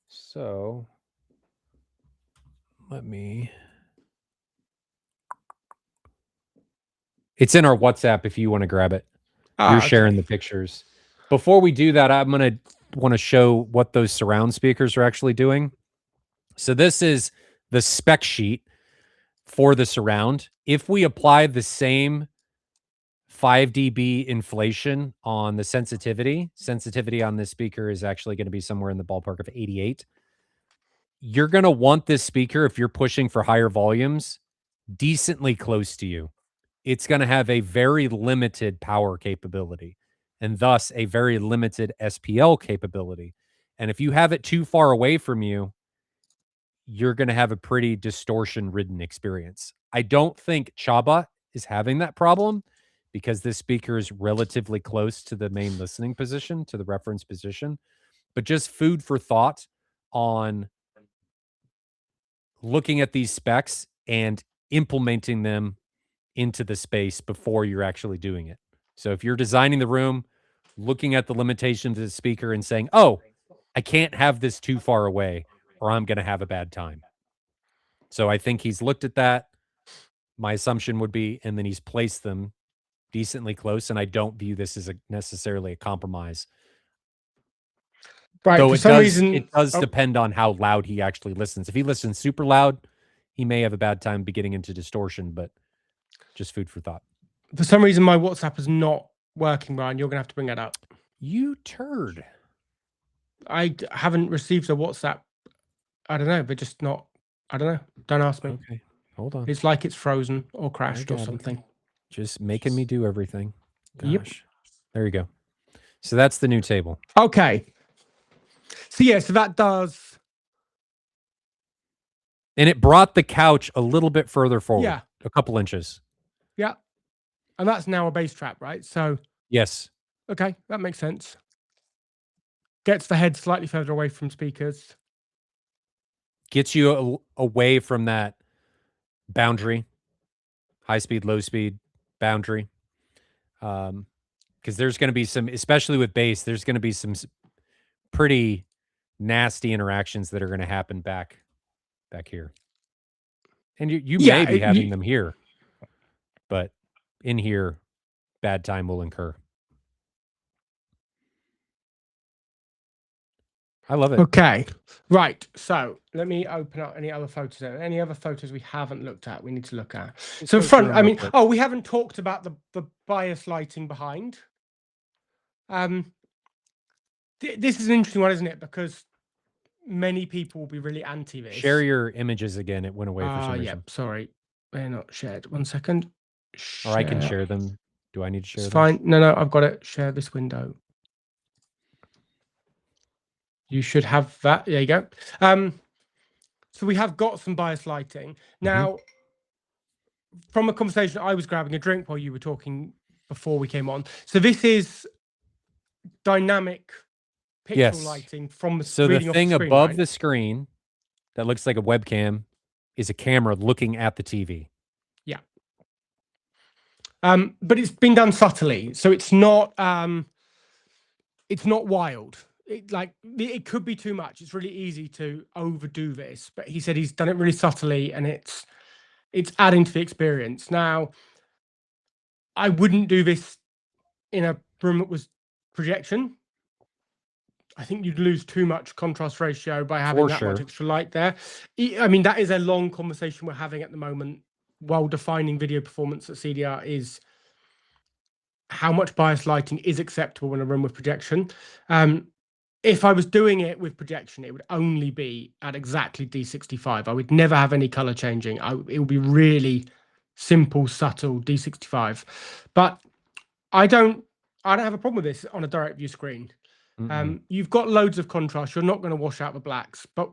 So let me. It's in our WhatsApp if you want to grab it. You're sharing the pictures. Before we do that, I'm going to want to show what those surround speakers are actually doing. So this is the spec sheet for the surround. If we apply the same 5 dB inflation on the sensitivity on this speaker is actually going to be somewhere in the ballpark of 88. You're going to want this speaker, if you're pushing for higher volumes, decently close to you. It's going to have a very limited power capability and thus a very limited SPL capability. And if you have it too far away from you, you're going to have a pretty distortion-ridden experience. I don't think Chaba is having that problem because this speaker is relatively close to the main listening position, to the reference position. But just food for thought on looking at these specs and implementing them into the space before you're actually doing it. So if you're designing the room, looking at the limitations of the speaker and saying, oh, I can't have this too far away or I'm going to have a bad time. So I think he's looked at that. My assumption would be, and then he's placed them decently close. And I don't view this as necessarily a compromise. Right. Though For some reason, it does depend on how loud he actually listens. If he listens super loud, he may have a bad time getting into distortion, but just food for thought. For some reason, my WhatsApp is not working, Ryan. You're going to have to bring that up. You turd. I haven't received a WhatsApp. I don't know. They're just not. I don't know. Don't ask me. Okay. Hold on. It's like it's frozen or crashed or something. Just making me do everything. Gosh. Yep. There you go. So that's the new table. Okay. So yeah, so that does. And it brought the couch a little bit further forward. Yeah. A couple inches. Yeah. And that's now a bass trap, right? So yes. Okay, that makes sense. Gets the head slightly further away from speakers. Gets you away from that boundary, high speed, low speed boundary. Because there's going to be some, especially with bass, there's going to be some pretty nasty interactions that are going to happen back here. And you may be having them here, but in here, bad time will incur. I love it. Okay, right. So let me open up any other photos. Any other photos we haven't looked at? We need to look at. So front. I mean, we haven't talked about the bias lighting behind. This is an interesting one, isn't it? Because many people will be really anti this. Share your images again. It went away for some reason. Yeah, sorry, they're not shared. 1 second. Or I can share them. Do I need to share them? It's fine. No, I've got it. Share this window. You should have that. There you go. So we have got some bias lighting. Now, from a conversation, I was grabbing a drink while you were talking before we came on. So this is dynamic pixel lighting from the so the thing above the screen that looks like a webcam is a camera looking at the TV. Yeah. But it's been done subtly, so it's not wild. It could be too much. It's really easy to overdo this, but he said he's done it really subtly, and it's adding to the experience. Now, I wouldn't do this in a room that was projection. I think you'd lose too much contrast ratio by having that much extra light there. I mean, that is a long conversation we're having at the moment while defining video performance at CDR is how much bias lighting is acceptable in a room with projection. If I was doing it with projection, it would only be at exactly D65. I would never have any color changing. It would be really simple, subtle D65. But I don't have a problem with this on a direct view screen. You've got loads of contrast. You're not going to wash out the blacks. But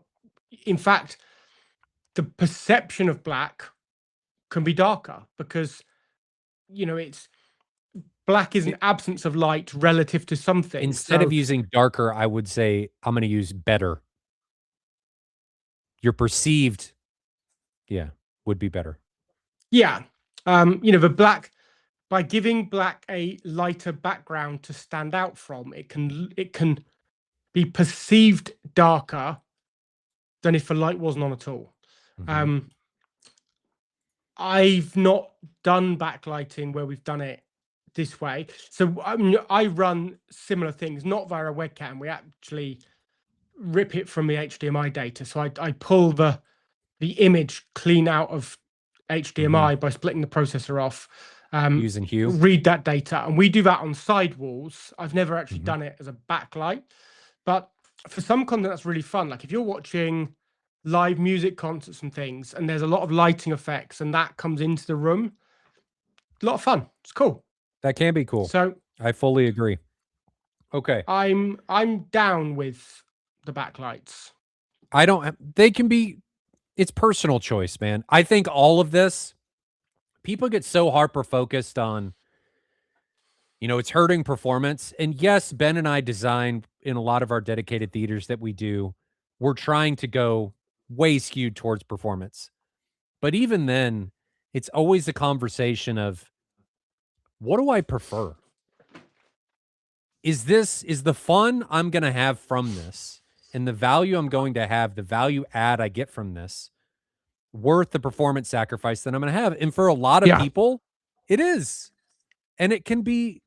in fact, the perception of black can be darker because, it's black is an absence of light relative to something. Instead of using darker, I would say I'm going to use better. Your perceived, would be better. Yeah. The black, by giving black a lighter background to stand out from, it can be perceived darker than if the light wasn't on at all. I've not done backlighting where we've done it this way. So I run similar things, not via a webcam. We actually rip it from the HDMI data. So I pull the image clean out of HDMI by splitting the processor off. Using hue. Read that data. And we do that on sidewalls. I've never actually done it as a backlight. But for some content, that's really fun. Like if you're watching live music concerts and things, and there's a lot of lighting effects, and that comes into the room, a lot of fun. It's cool. That can be cool. So I fully agree. Okay. I'm down with the backlights. They can be, it's personal choice, man. I think all of this, people get so hyper-focused on, it's hurting performance. And yes, Ben and I design in a lot of our dedicated theaters that we do, we're trying to go way skewed towards performance. But even then, it's always a conversation of, what do I prefer? Is the fun I'm going to have from this and the value I'm going to have, the value add I get from this, worth the performance sacrifice that I'm going to have? And for a lot of people, it is. And it can be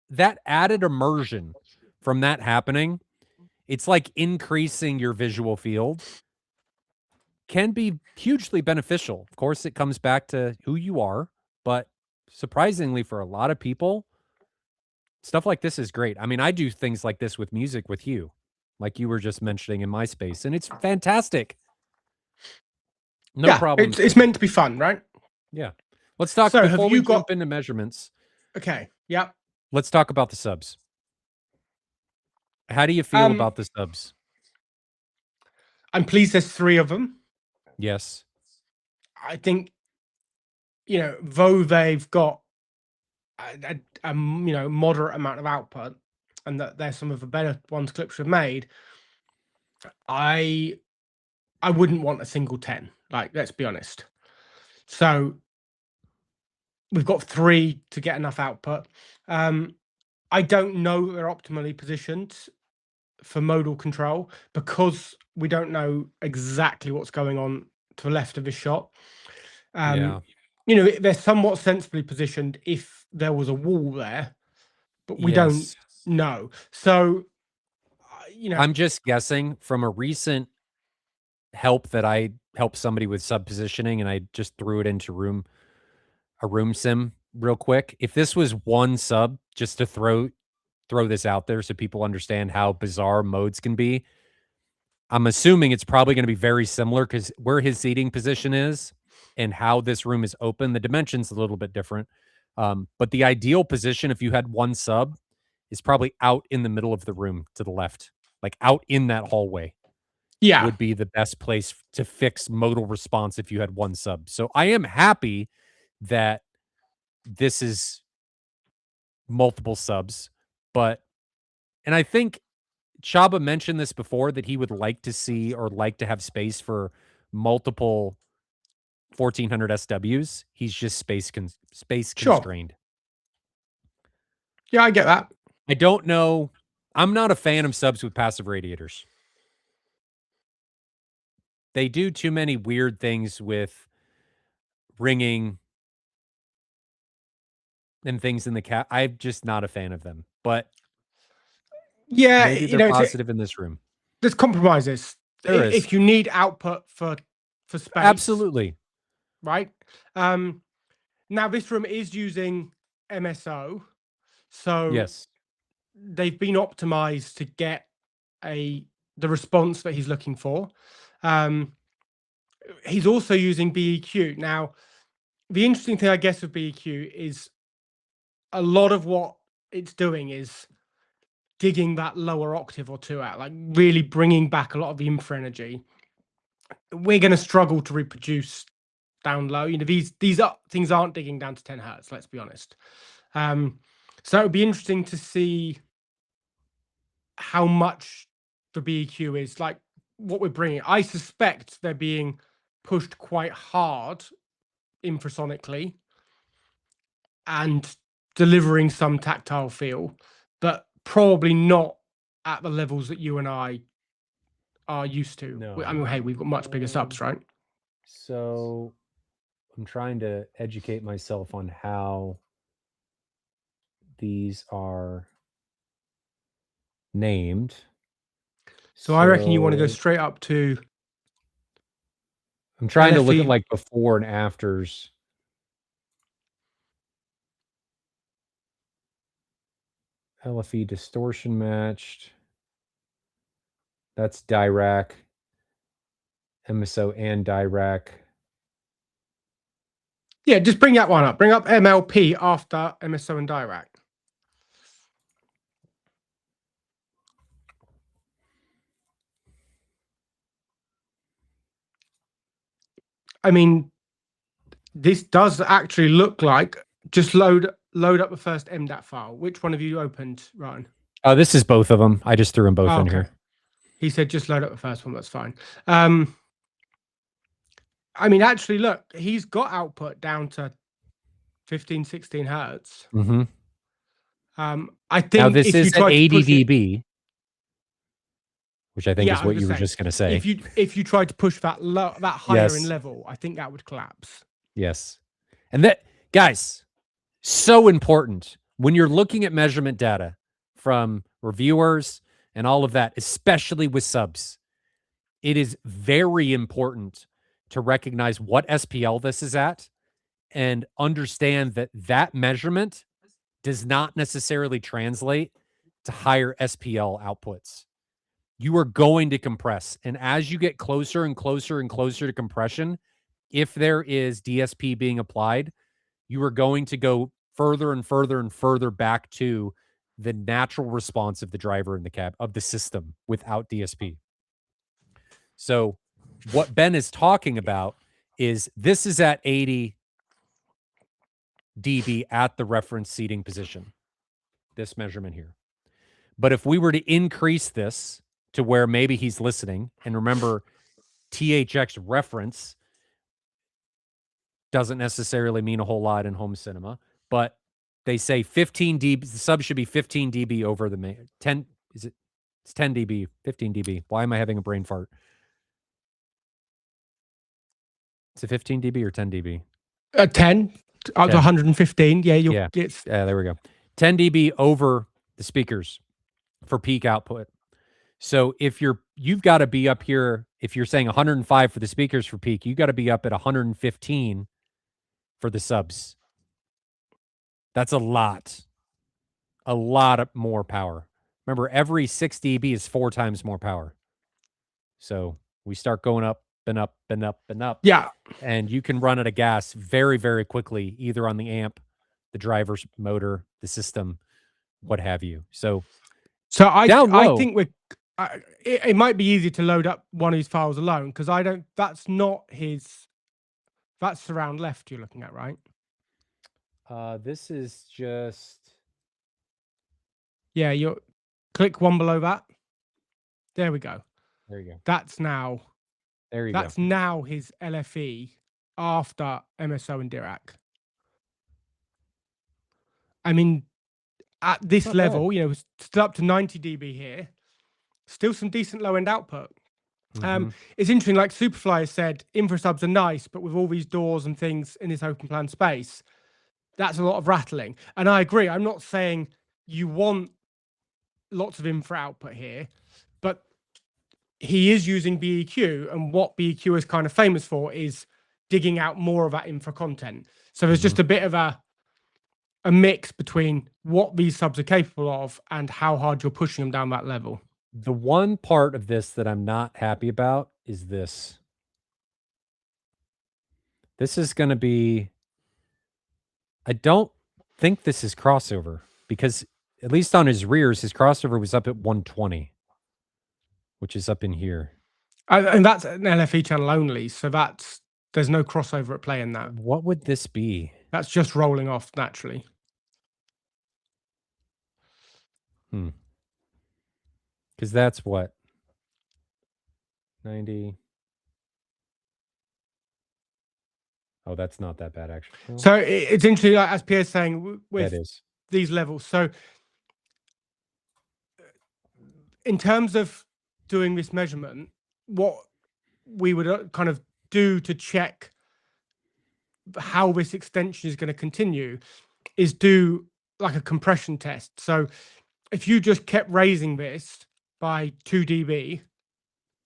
that added immersion from that happening. It's like increasing your visual field can be hugely beneficial. Of course, it comes back to who you are, but surprisingly for a lot of people, stuff like this is great. I mean, I do things like this with music with you, like you were just mentioning in my space, and it's fantastic. No problem. It's meant to be fun, right? Yeah. Let's talk before we jump into measurements. Okay. Yeah. Let's talk about the subs. How do you feel about the subs? I'm pleased there's 3 of them. Yes. I think, though they've got a moderate amount of output, and that they're some of the better ones Klipsch have made, I wouldn't want a single 10. Like, let's be honest. So we've got 3 to get enough output. I don't know that they're optimally positioned for modal control because we don't know exactly what's going on to the left of this shot. Yeah. They're somewhat sensibly positioned if there was a wall there, but we don't know. So, I'm just guessing from a recent help that I helped somebody with sub positioning, and I just threw it into a room sim real quick. If this was one sub, just to throw this out there so people understand how bizarre modes can be, I'm assuming it's probably going to be very similar because where his seating position is and how this room is open, the dimension's a little bit different. But the ideal position, if you had one sub, is probably out in the middle of the room to the left, like out in that hallway. yeah, Would be the best place to fix modal response if you had one sub. So I am happy that this is multiple subs, and I think Chaba mentioned this before that he would like to see or like to have space for multiple 1400 SWs. He's just space sure. constrained. Yeah, I get that. I don't know. I'm not a fan of subs with passive radiators. They do too many weird things with ringing and things in the cat. I'm just not a fan of them. But Yeah, maybe they're positive in this room. there's compromises. There is. If you need output for space, Absolutely. right? Now this room is using MSO, so Yes. they've been optimized to get the response that he's looking for. He's also using BEQ. Now, the interesting thing, I guess, with BEQ is a lot of what it's doing is digging that lower octave or two out, like really bringing back a lot of the infra energy. We're going to struggle to reproduce down low. These things aren't digging down to 10 hertz. Let's be honest. So it would be interesting to see how much the BEQ is, like what we're bringing. I suspect they're being pushed quite hard infrasonically and delivering some tactile feel, but probably not at the levels that you and I are used to. No. I mean, hey, we've got much bigger subs, right? So I'm trying to educate myself on how these are named. So I reckon you want to go straight up to. I'm trying to look at LFE. like before and afters. LFE distortion matched. That's Dirac. MSO and Dirac. Yeah, just bring that one up. Bring up MLP after MSO and Dirac. I mean, this does actually look like, just load up the first MDAT file. Which one have you opened, Ryan? Oh, this is both of them. I just threw them both in here. He said just load up the first one. That's fine. I mean, actually, look, he's got output down to 15, 16 hertz. Mm-hmm. I think now this if is you try at 80 to push dB, which I think is what you were just going to say. If you tried to push that higher in level, I think that would collapse. Yes. And that, guys, so important when you're looking at measurement data from reviewers and all of that, especially with subs. It is very important to recognize what SPL this is at and understand that that measurement does not necessarily translate to higher SPL outputs. You are going to compress. And as you get closer and closer and closer to compression, if there is DSP being applied, you are going to go further and further and further back to the natural response of the driver in the cab of the system without DSP. So what Ben is talking about is this is at 80 dB at the reference seating position, this measurement here. But if we were to increase this to where maybe he's listening, and remember, THX reference doesn't necessarily mean a whole lot in home cinema, but they say 15 dB, the sub should be 15 dB over the 10, is it? It's 10 dB, 15 dB. Why am I having a brain fart? Is it 15 dB or 10 dB? 10 up to 115. Yeah, yeah, there we go. 10 dB over the speakers for peak output. So if you've got to be up here, if you're saying 105 for the speakers for peak, you got to be up at 115 for the subs. That's a lot of more power. Remember, every 6 dB is 4 times more power. So we start going up and up and up and up. Yeah. And you can run out of gas very, very quickly, either on the amp, the driver's motor, the system, what have you. So I think it might be easy to load up one of these files alone, because that's not that's surround left you're looking at, right? This is just, yeah, you click one below that. There we go. There you go. That's now, there you go. That's now his LFE after MSO and Dirac. I mean, at this level, you know, it's still up to 90 dB here. Still some decent low end output. It's interesting, like Superfly has said, infra subs are nice, but with all these doors and things in this open plan space, that's a lot of rattling. And I agree. I'm not saying you want lots of infra output here, but he is using BEQ, and what BEQ is kind of famous for is digging out more of that infra content. So there's just a bit of a mix between what these subs are capable of and how hard you're pushing them down that level. The one part of this that I'm not happy about is this. This is going to be, I don't think this is crossover, because at least on his rears, his crossover was up at 120, which is up in here. And that's an LFE channel only, so there's no crossover at play in that. What would this be? That's just rolling off naturally. Because that's what? 90. Oh, that's not that bad, actually. So it's interesting, as Pierre's saying, with these levels. So in terms of doing this measurement, what we would kind of do to check how this extension is going to continue is do like a compression test. So if you just kept raising this by 2 dB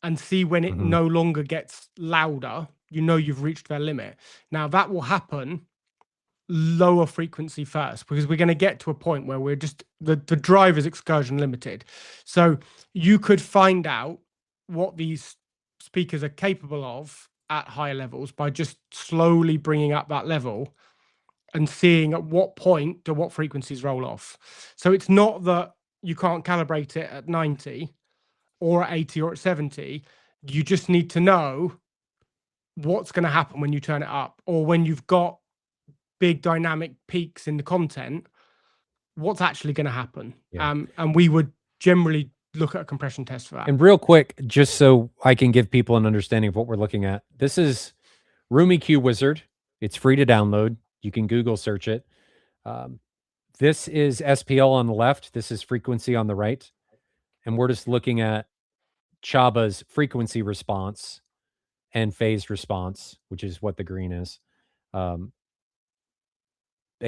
and see when it no longer gets louder, you know you've reached their limit. Now that will happen lower frequency first, because we're going to get to a point where we're just the drive is excursion limited. So you could find out what these speakers are capable of at higher levels by just slowly bringing up that level and seeing at what point do what frequencies roll off. So it's not that you can't calibrate it at 90 or at 80 or at 70. You just need to know what's going to happen when you turn it up, or when you've got big dynamic peaks in the content, what's actually going to happen. And we would generally look at a compression test for that. And real quick, just so I can give people an understanding of what we're looking at, this is Room EQ Wizard. It's free to download. You can Google search it. This is SPL on the left. This is frequency on the right. And we're just looking at Chaba's frequency response and phase response, which is what the green is, and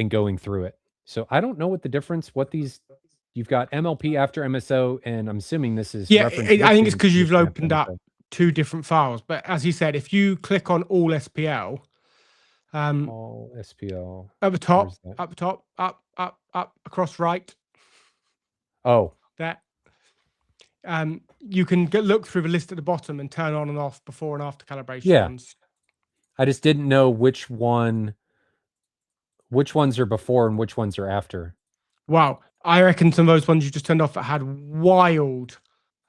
going through it. So I don't know what the difference, you've got MLP after MSO, and I'm assuming this is I think it's because you've opened up 2 different files. But as he said, if you click on all SPL, all SPL at the top, up, across right. Oh, that. You can look through the list at the bottom and turn on and off before and after calibration. Yeah. I just didn't know which ones are before and which ones are after. Wow. I reckon some of those ones you just turned off that had wild.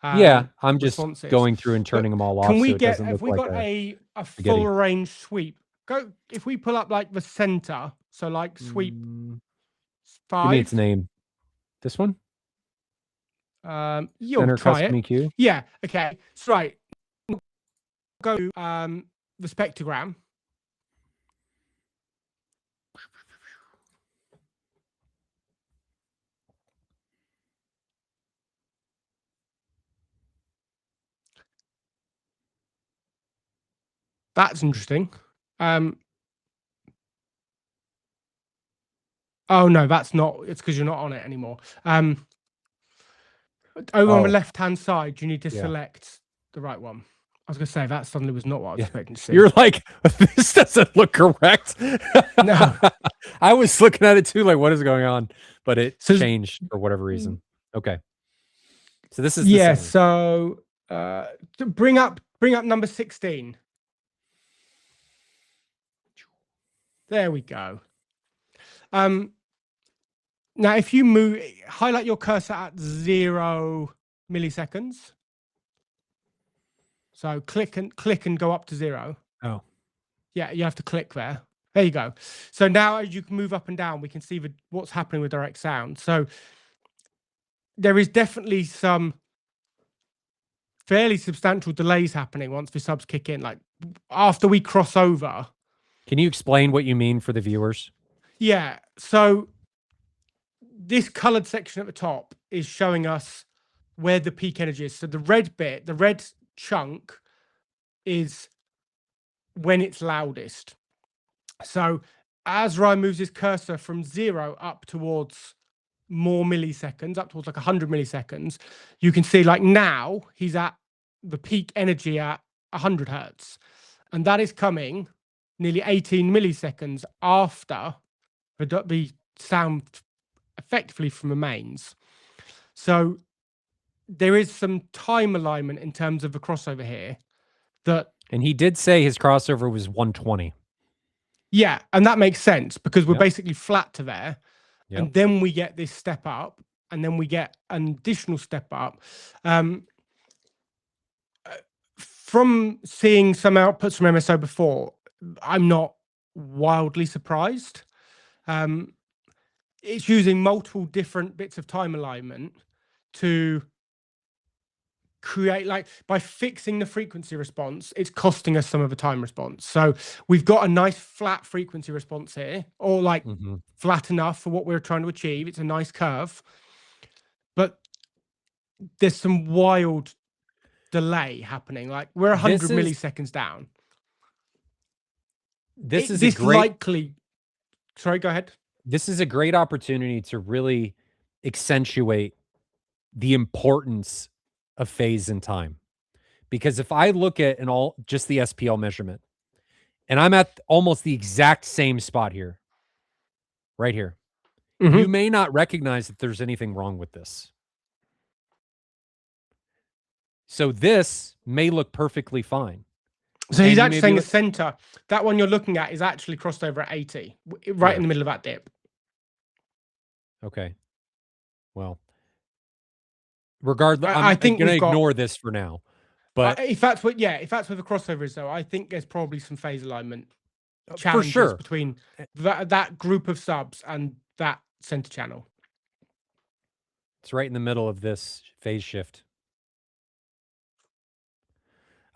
Yeah, I'm just responses. going through and turning them all off, Can we so it get? doesn't Have look we like got a spaghetti. full range sweep? Go if we pull up like the center. So like sweep Give me 5. its name. This one? You'll Center try custom it. EQ. Yeah. Okay. So right. Go the spectrogram. That's interesting. Oh no, that's not. It's because you're not on it anymore. Over on the left-hand side, you need to select the right one. I was going to say that suddenly was not what I was expecting to see. You're like, this doesn't look correct. No. I was looking at it too, like, what is going on? But it changed for whatever reason. Okay. So this is the center. So bring up number 16. There we go. Now, if you highlight your cursor at 0 milliseconds. So click and go up to 0. Oh. Yeah, you have to click there. There you go. So now as you can move up and down, we can see what's happening with direct sound. So there is definitely some fairly substantial delays happening once the subs kick in. Like after we cross over. Can you explain what you mean for the viewers? Yeah. So this colored section at the top is showing us where the peak energy is. So the red bit, the red chunk is when it's loudest. So as Ryan moves his cursor from 0 up towards more milliseconds, up towards like 100 milliseconds, you can see like now he's at the peak energy at 100 hertz. And that is coming nearly 18 milliseconds after the sound effectively from the mains. So there is some time alignment in terms of the crossover here. And he did say his crossover was 120. Yeah, and that makes sense because we're basically flat to there. Yep. And then we get this step up, and then we get an additional step up. From seeing some outputs from MSO before, I'm not wildly surprised. It's using multiple different bits of time alignment to create, like by fixing the frequency response, it's costing us some of the time response. So we've got a nice flat frequency response here, or like flat enough for what we're trying to achieve. It's a nice curve, but there's some wild delay happening. Like we're 100 milliseconds down. This is a great likely. Sorry, go ahead. This is a great opportunity to really accentuate the importance of phase and time. Because if I look at just the SPL measurement, and I'm at almost the exact same spot here, right here, you may not recognize that there's anything wrong with this. So this may look perfectly fine. So he's actually saying the center. That one you're looking at is actually crossed over at 80, right in the middle of that dip. Okay. Well, regardless, I think I'm going to ignore this for now. But if that's where the crossover is, though, I think there's probably some phase alignment challenges between that group of subs and that center channel. It's right in the middle of this phase shift.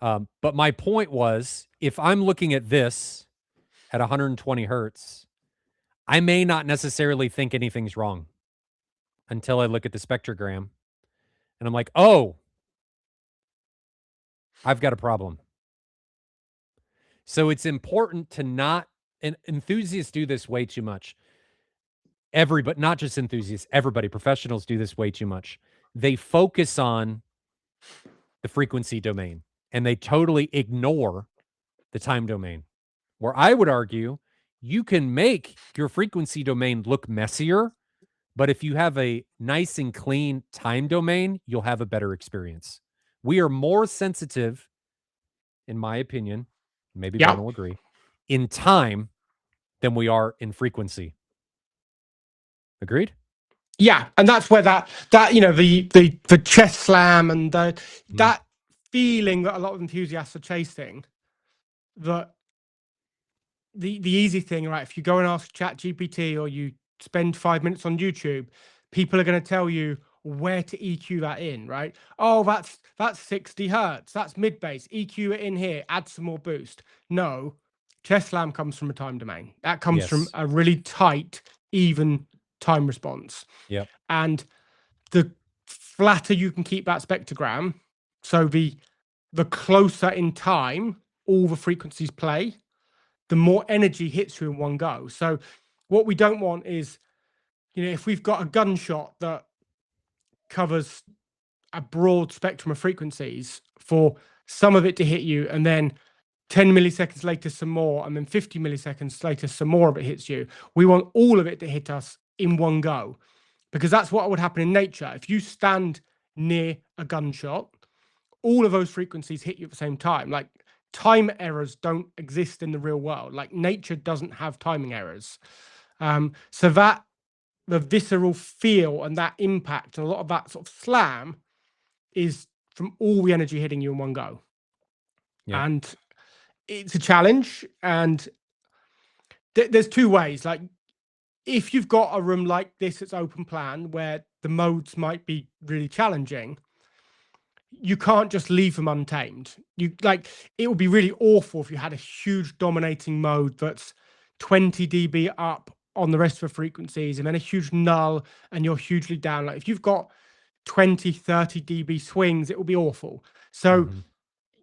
But my point was, if I'm looking at this at 120 hertz, I may not necessarily think anything's wrong until I look at the spectrogram and I'm like, oh, I've got a problem. So it's important to not, and enthusiasts do this way too much. But not just enthusiasts, everybody, professionals do this way too much. They focus on the frequency domain and they totally ignore the time domain, where I would argue you can make your frequency domain look messier, but if you have a nice and clean time domain, you'll have a better experience. We are more sensitive, in my opinion, maybe Ben will agree, in time than we are in frequency. Agreed? Yeah, and that's where that the chest slam and that feeling that a lot of enthusiasts are chasing. That the easy thing, right? If you go and ask ChatGPT or you spend 5 minutes on YouTube, people are going to tell you where to EQ that in, right? Oh, that's 60 hertz. That's mid bass. EQ it in here. Add some more boost. No, chest slam comes from a time domain. That comes from a really tight, even time response. Yep. And the flatter you can keep that spectrogram, so the closer in time all the frequencies play, the more energy hits you in one go. So what we don't want is, if we've got a gunshot that covers a broad spectrum of frequencies, for some of it to hit you and then 10 milliseconds later some more, and then 50 milliseconds later some more of it hits you. We want all of it to hit us in one go, because that's what would happen in nature. If you stand near a gunshot, all of those frequencies hit you at the same time. Like, time errors don't exist in the real world. Like, nature doesn't have timing errors. So that the visceral feel and that impact and a lot of that sort of slam is from all the energy hitting you in one go. Yep. And it's a challenge. And there's two ways. Like, if you've got a room like this that's open plan where the modes might be really challenging, you can't just leave them untamed. It would be really awful if you had a huge dominating mode that's 20 dB up on the rest of the frequencies and then a huge null and you're hugely down. Like, if you've got 20, 30 dB swings, it will be awful. So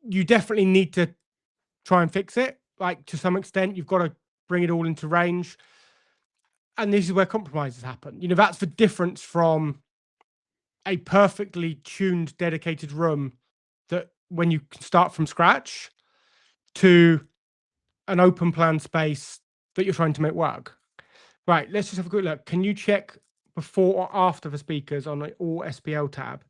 you definitely need to try and fix it. Like, to some extent, you've got to bring it all into range. And this is where compromises happen. That's the difference from a perfectly tuned, dedicated room that when you start from scratch to an open plan space that you're trying to make work. Right, let's just have a quick look. Can you check before or after the speakers on the All SPL tab?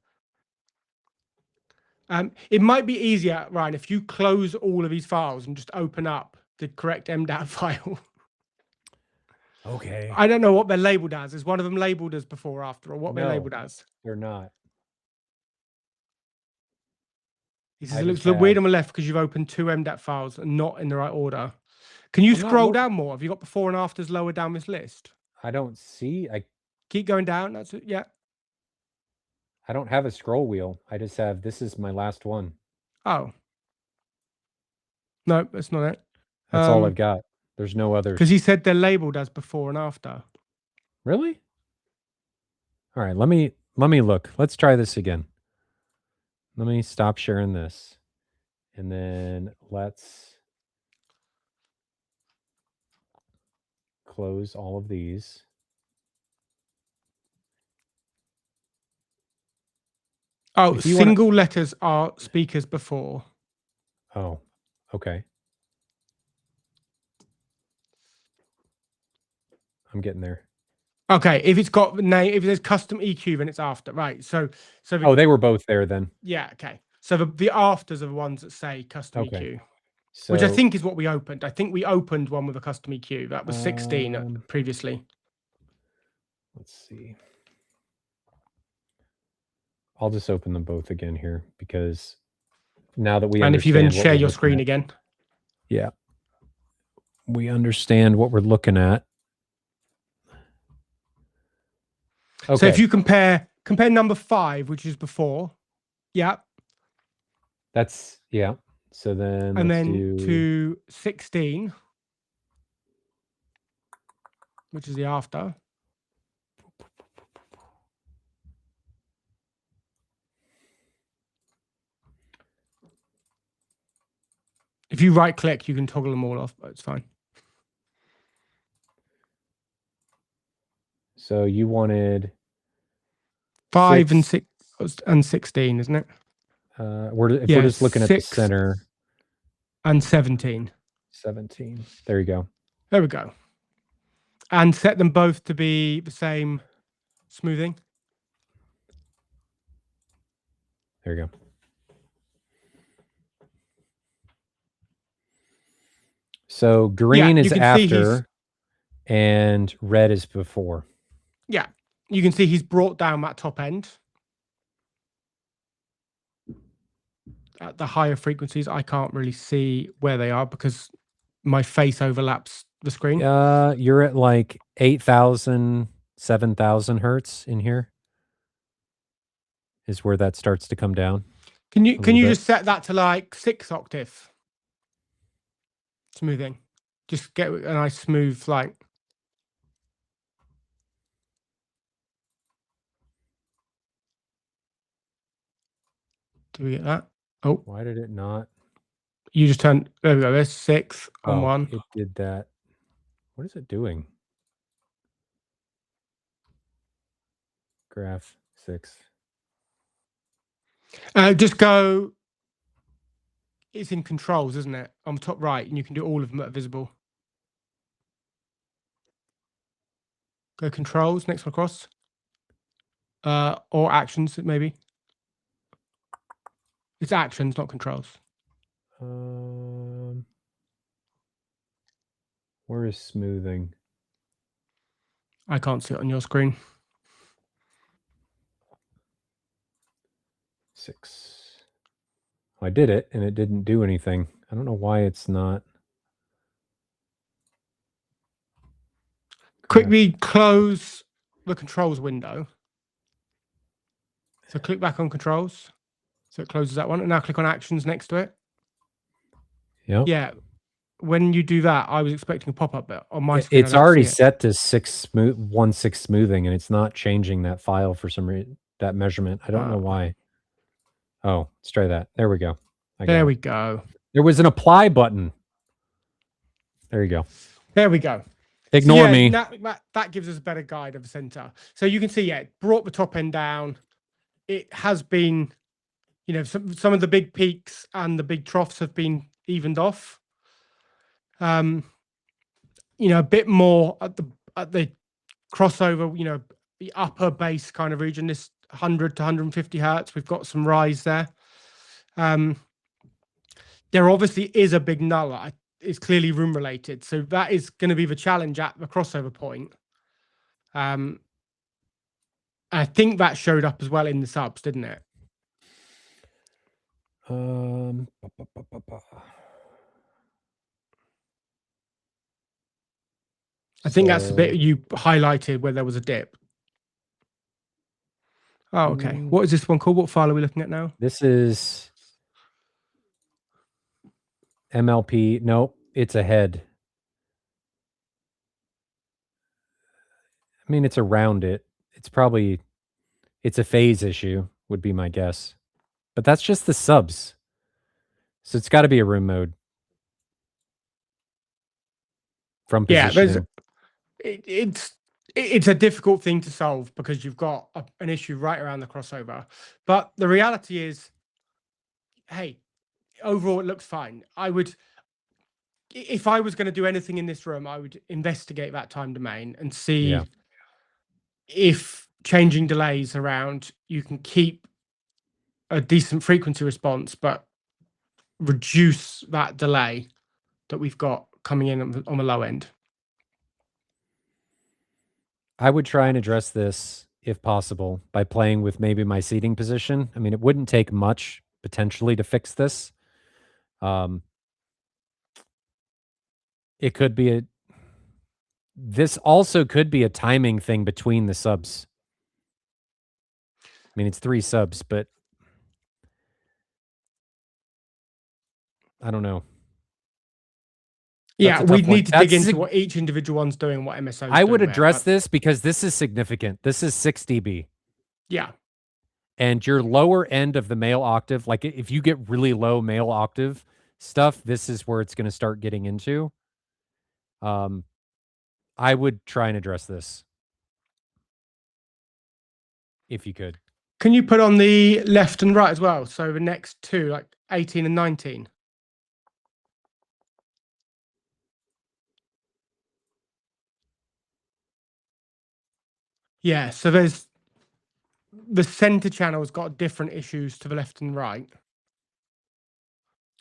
It might be easier, Ryan, if you close all of these files and just open up the correct MDAT file. Okay. I don't know what they're labeled as. Is one of them labeled as before or after, or what they're labeled as? They're not. He says it looks a little weird on the left because you've opened two MDAT files and not in the right order. Can you scroll down more? Have you got before and afters lower down this list? I don't see. Keep going down. That's it. Yeah. I don't have a scroll wheel. I just have, this is my last one. Oh. No, that's not it. That's all I've got. There's no others. Because he said they're labeled as before and after. Really? All right, let me look. Let's try this again. Let me stop sharing this. And then let's close all of these. Oh, single letters are speakers before. Oh, okay. I'm getting there. Okay, if it's got name, if there's custom EQ, then it's after, right? So they were both there then. Yeah, okay. So the afters are the ones that say custom EQ, which I think is what we opened. I think we opened one with a custom EQ. That was 16 previously. Let's see. I'll just open them both again here because now that we understand. And if you then share your screen again. Yeah. We understand what we're looking at. Okay. So if you compare number 5, which is before, yeah. That's, yeah. So then and then to 16, which is the after. If you right click, you can toggle them all off, but it's fine. So you wanted 5 and 6 and 16, isn't it? we're just looking at the center. And 17. 17. There you go. There we go. And set them both to be the same smoothing. There you go. So green is after and red is before. Yeah. you can see he's brought down that top end. At the higher frequencies, I can't really see where they are because my face overlaps the screen. You're at like 8,000, 7,000 hertz in here. Is where that starts to come down. Can you just set that to like 6 octave smoothing? Just get a nice smooth like. Do we get that? Oh, why did it not? You just turned. There we go. There's 6 on one. It did that. What is it doing? Graph 6. Just go. It's in controls, isn't it? On the top right, and you can do all of them that are visible. Go controls, next one across. Or actions, maybe. It's actions, not controls. Where is smoothing? I can't see it on your screen. 6. I did it, and it didn't do anything. I don't know why it's not. Quickly close the controls window. So click back on controls. So it closes that one. And now click on actions next to it. Yep. Yeah. When you do that, I was expecting a pop-up, but on my screen, it's already set to 1/6 smoothing, and it's not changing that file for some reason. That measurement. I don't know why. Oh, let's try that. There we go. There we go. There was an apply button. There you go. There we go. Ignore me. That gives us a better guide of the center. So you can see, it brought the top end down. It has been, some of the big peaks and the big troughs have been evened off. A bit more at the crossover, the upper bass kind of region, this 100 to 150 hertz. We've got some rise there. There obviously is a big null. It's clearly room related. So that is going to be the challenge at the crossover point. I think that showed up as well in the subs, didn't it? I think that's the bit you highlighted where there was a dip. Oh, okay. What is this one called? What file are we looking at now? This is MLP. Nope, it's a head. I mean, it's around it. It's a phase issue, would be my guess. But that's just the subs. So it's got to be a room mode. From positioning. It's a difficult thing to solve because you've got an issue right around the crossover. But the reality is, hey, overall it looks fine. If I was going to do anything in this room, I would investigate that time domain and see if changing delays around, you can keep a decent frequency response, but reduce that delay that we've got coming in on the low end. I would try and address this, if possible, by playing with maybe my seating position. I mean, it wouldn't take much, potentially, to fix this. It could be this also could be a timing thing between the subs. I mean, it's 3 subs, but I don't know. Yeah, we need to dig into what each individual one's doing, what MSO. I would address this because this is significant. This is 6 dB. Yeah. And your lower end of the male octave, like if you get really low male octave stuff, this is where it's going to start getting into. I would try and address this if you could. Can you put on the left and right as well? So the next two, like 18 and 19. Yeah, so there's the center channel's got different issues to the left and right.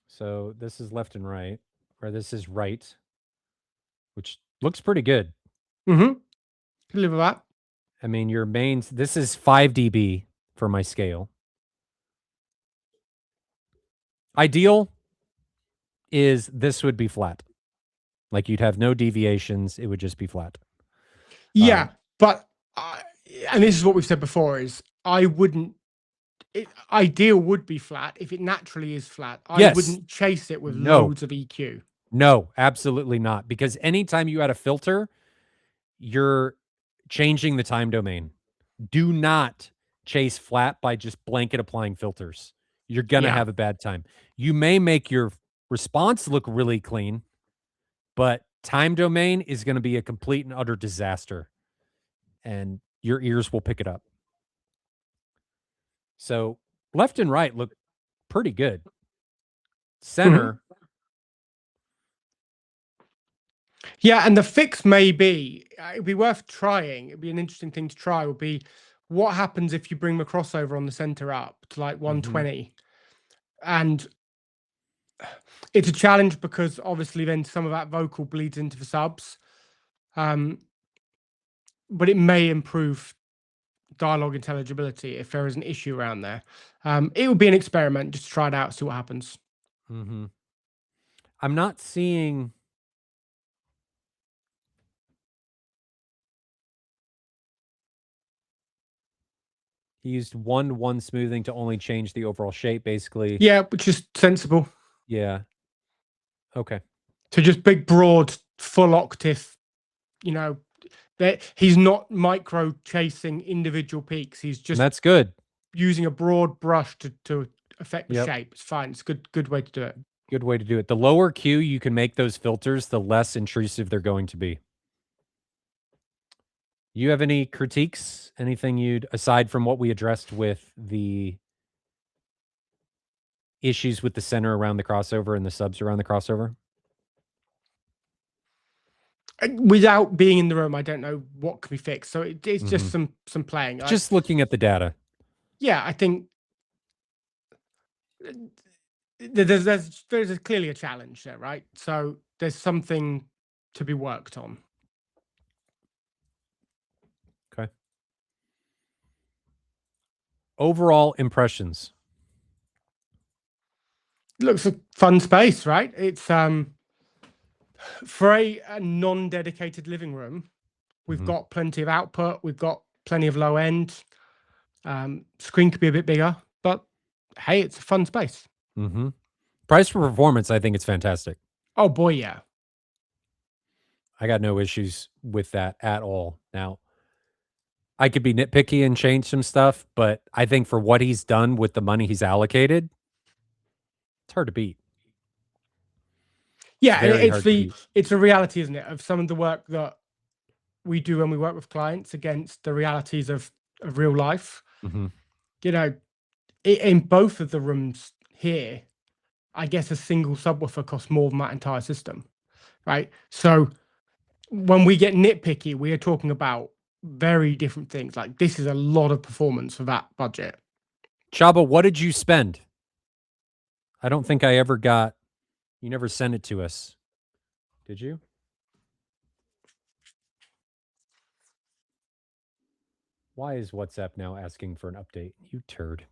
So this is left and right, or this is right, which looks pretty good. Mm-hmm. Can live with that. I mean, your mains, this is 5 dB for my scale. Ideal is this would be flat. Like you'd have no deviations. It would just be flat. Yeah, but and this is what we've said before: is I wouldn't. Ideal would be flat if it naturally is flat. I wouldn't chase it with loads of EQ. No, absolutely not. Because anytime you add a filter, you're changing the time domain. Do not chase flat by just blanket applying filters. You're going to have a bad time. You may make your response look really clean, but time domain is going to be a complete and utter disaster. And your ears will pick it up. So left and right look pretty good. Center. Yeah, and the fix may be, it'd be worth trying. It'd be an interesting thing to try, would be what happens if you bring the crossover on the center up to like 120. And it's a challenge because obviously then some of that vocal bleeds into the subs. But it may improve dialogue intelligibility if there is an issue around there. It would be an experiment, just to try it out, see what happens. I'm not seeing. He used one smoothing to only change the overall shape, basically. Yeah, which is sensible. Yeah. Okay. So just big, broad, full octave, you know, he's not micro chasing individual peaks. He's just that's good. Using a broad brush to affect the shape. It's fine. It's a good way to do it. Good way to do it. The lower Q you can make those filters, the less intrusive they're going to be. You have any critiques? Anything you'd, aside from what we addressed with the issues with the center around the crossover and the subs around the crossover? Without being in the room, I don't know what can be fixed. So it's just some playing. Just looking at the data. Yeah, I think there's clearly a challenge there, right? So there's something to be worked on. Okay. Overall impressions. Looks a fun space, right? It's for a non-dedicated living room. We've got plenty of output. We've got plenty of low end. Screen could be a bit bigger, but hey, it's a fun space. Price for performance, I think it's fantastic. Oh boy, yeah. I got no issues with that at all. Now, I could be nitpicky and change some stuff, but I think for what he's done with the money he's allocated, it's hard to beat. Yeah, it's a reality, isn't it, of some of the work that we do when we work with clients against the realities of real life. You know, in both of the rooms here, I guess a single subwoofer costs more than that entire system, right? So when we get nitpicky, we are talking about very different things. Like this is a lot of performance for that budget. Chaba, what did you spend? I don't think I ever got, you never sent it to us. Did you? Why is WhatsApp now asking for an update? You turd.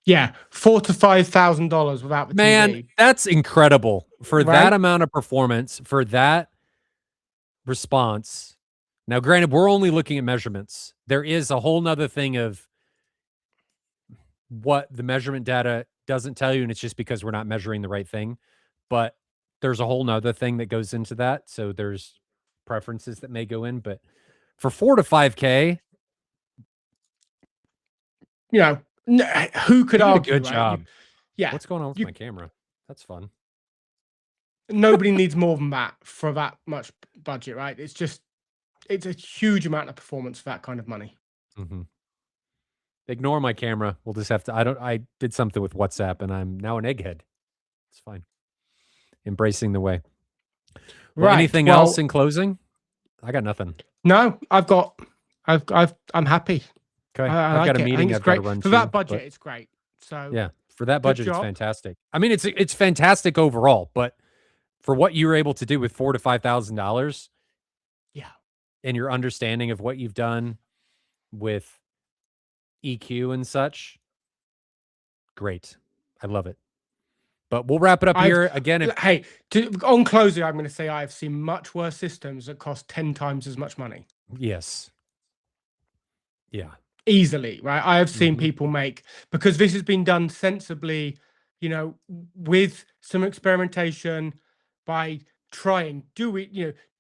Yeah, $4,000 to $5,000 without the TV. That's incredible for that amount of performance, for that response. Now, granted, we're only looking at measurements. There is a whole nother thing of what the measurement data doesn't tell you, and it's just because we're not measuring the right thing. But there's a whole nother thing that goes into that. So there's preferences that may go in. But for $4,000 to $5,000, you know, who could argue? Good job. Yeah. What's going on with my camera? That's fun. Nobody needs more than that for that much budget, right? It's a huge amount of performance for that kind of money. Ignore my camera. We'll just have to, I did something with WhatsApp and I'm now an egghead. It's fine. Embracing the way. Well, anything else in closing? I got nothing. No, I'm happy. Okay. I've got a meeting I've got to run for that budget. It's great. So yeah, for that budget, it's fantastic. I mean, it's fantastic overall, but for what you were able to do with $4,000 to $5,000, yeah, and your understanding of what you've done with EQ and such, great. I love it. But we'll wrap it up here. Again, on closing, I'm going to say I've seen much worse systems that cost 10 times as much money. Yes. Yeah. Easily, right? I have seen people make, because this has been done sensibly, you know, with some experimentation, by trying, do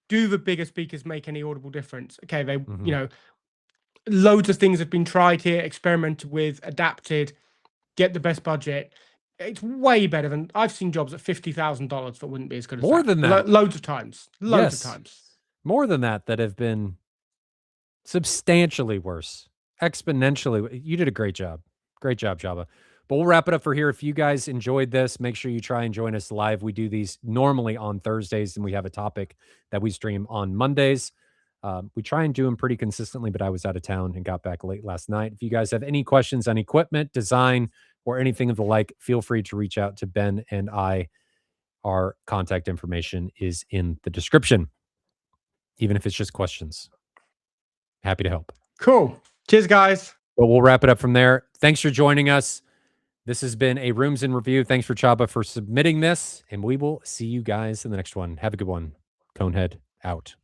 the bigger speakers make any audible difference? Okay, they, you know, loads of things have been tried here, experimented with, adapted, get the best budget. It's way better than, I've seen jobs at $50,000 that wouldn't be as good as more than that. Loads of times. Loads of times. More than that have been substantially worse. Exponentially. You did a great job. Great job, Jabba. But we'll wrap it up for here. If you guys enjoyed this, make sure you try and join us live. We do these normally on Thursdays, and we have a topic that we stream on Mondays. We try and do them pretty consistently, but I was out of town and got back late last night. If you guys have any questions on equipment, design, or anything of the like, feel free to reach out to Ben and I. Our contact information is in the description, even if it's just questions. Happy to help. Cool. Cheers, guys. But we'll wrap it up from there. Thanks for joining us. This has been a Rooms in Review. Thanks for Chaba for submitting this, and we will see you guys in the next one. Have a good one. Conehead out.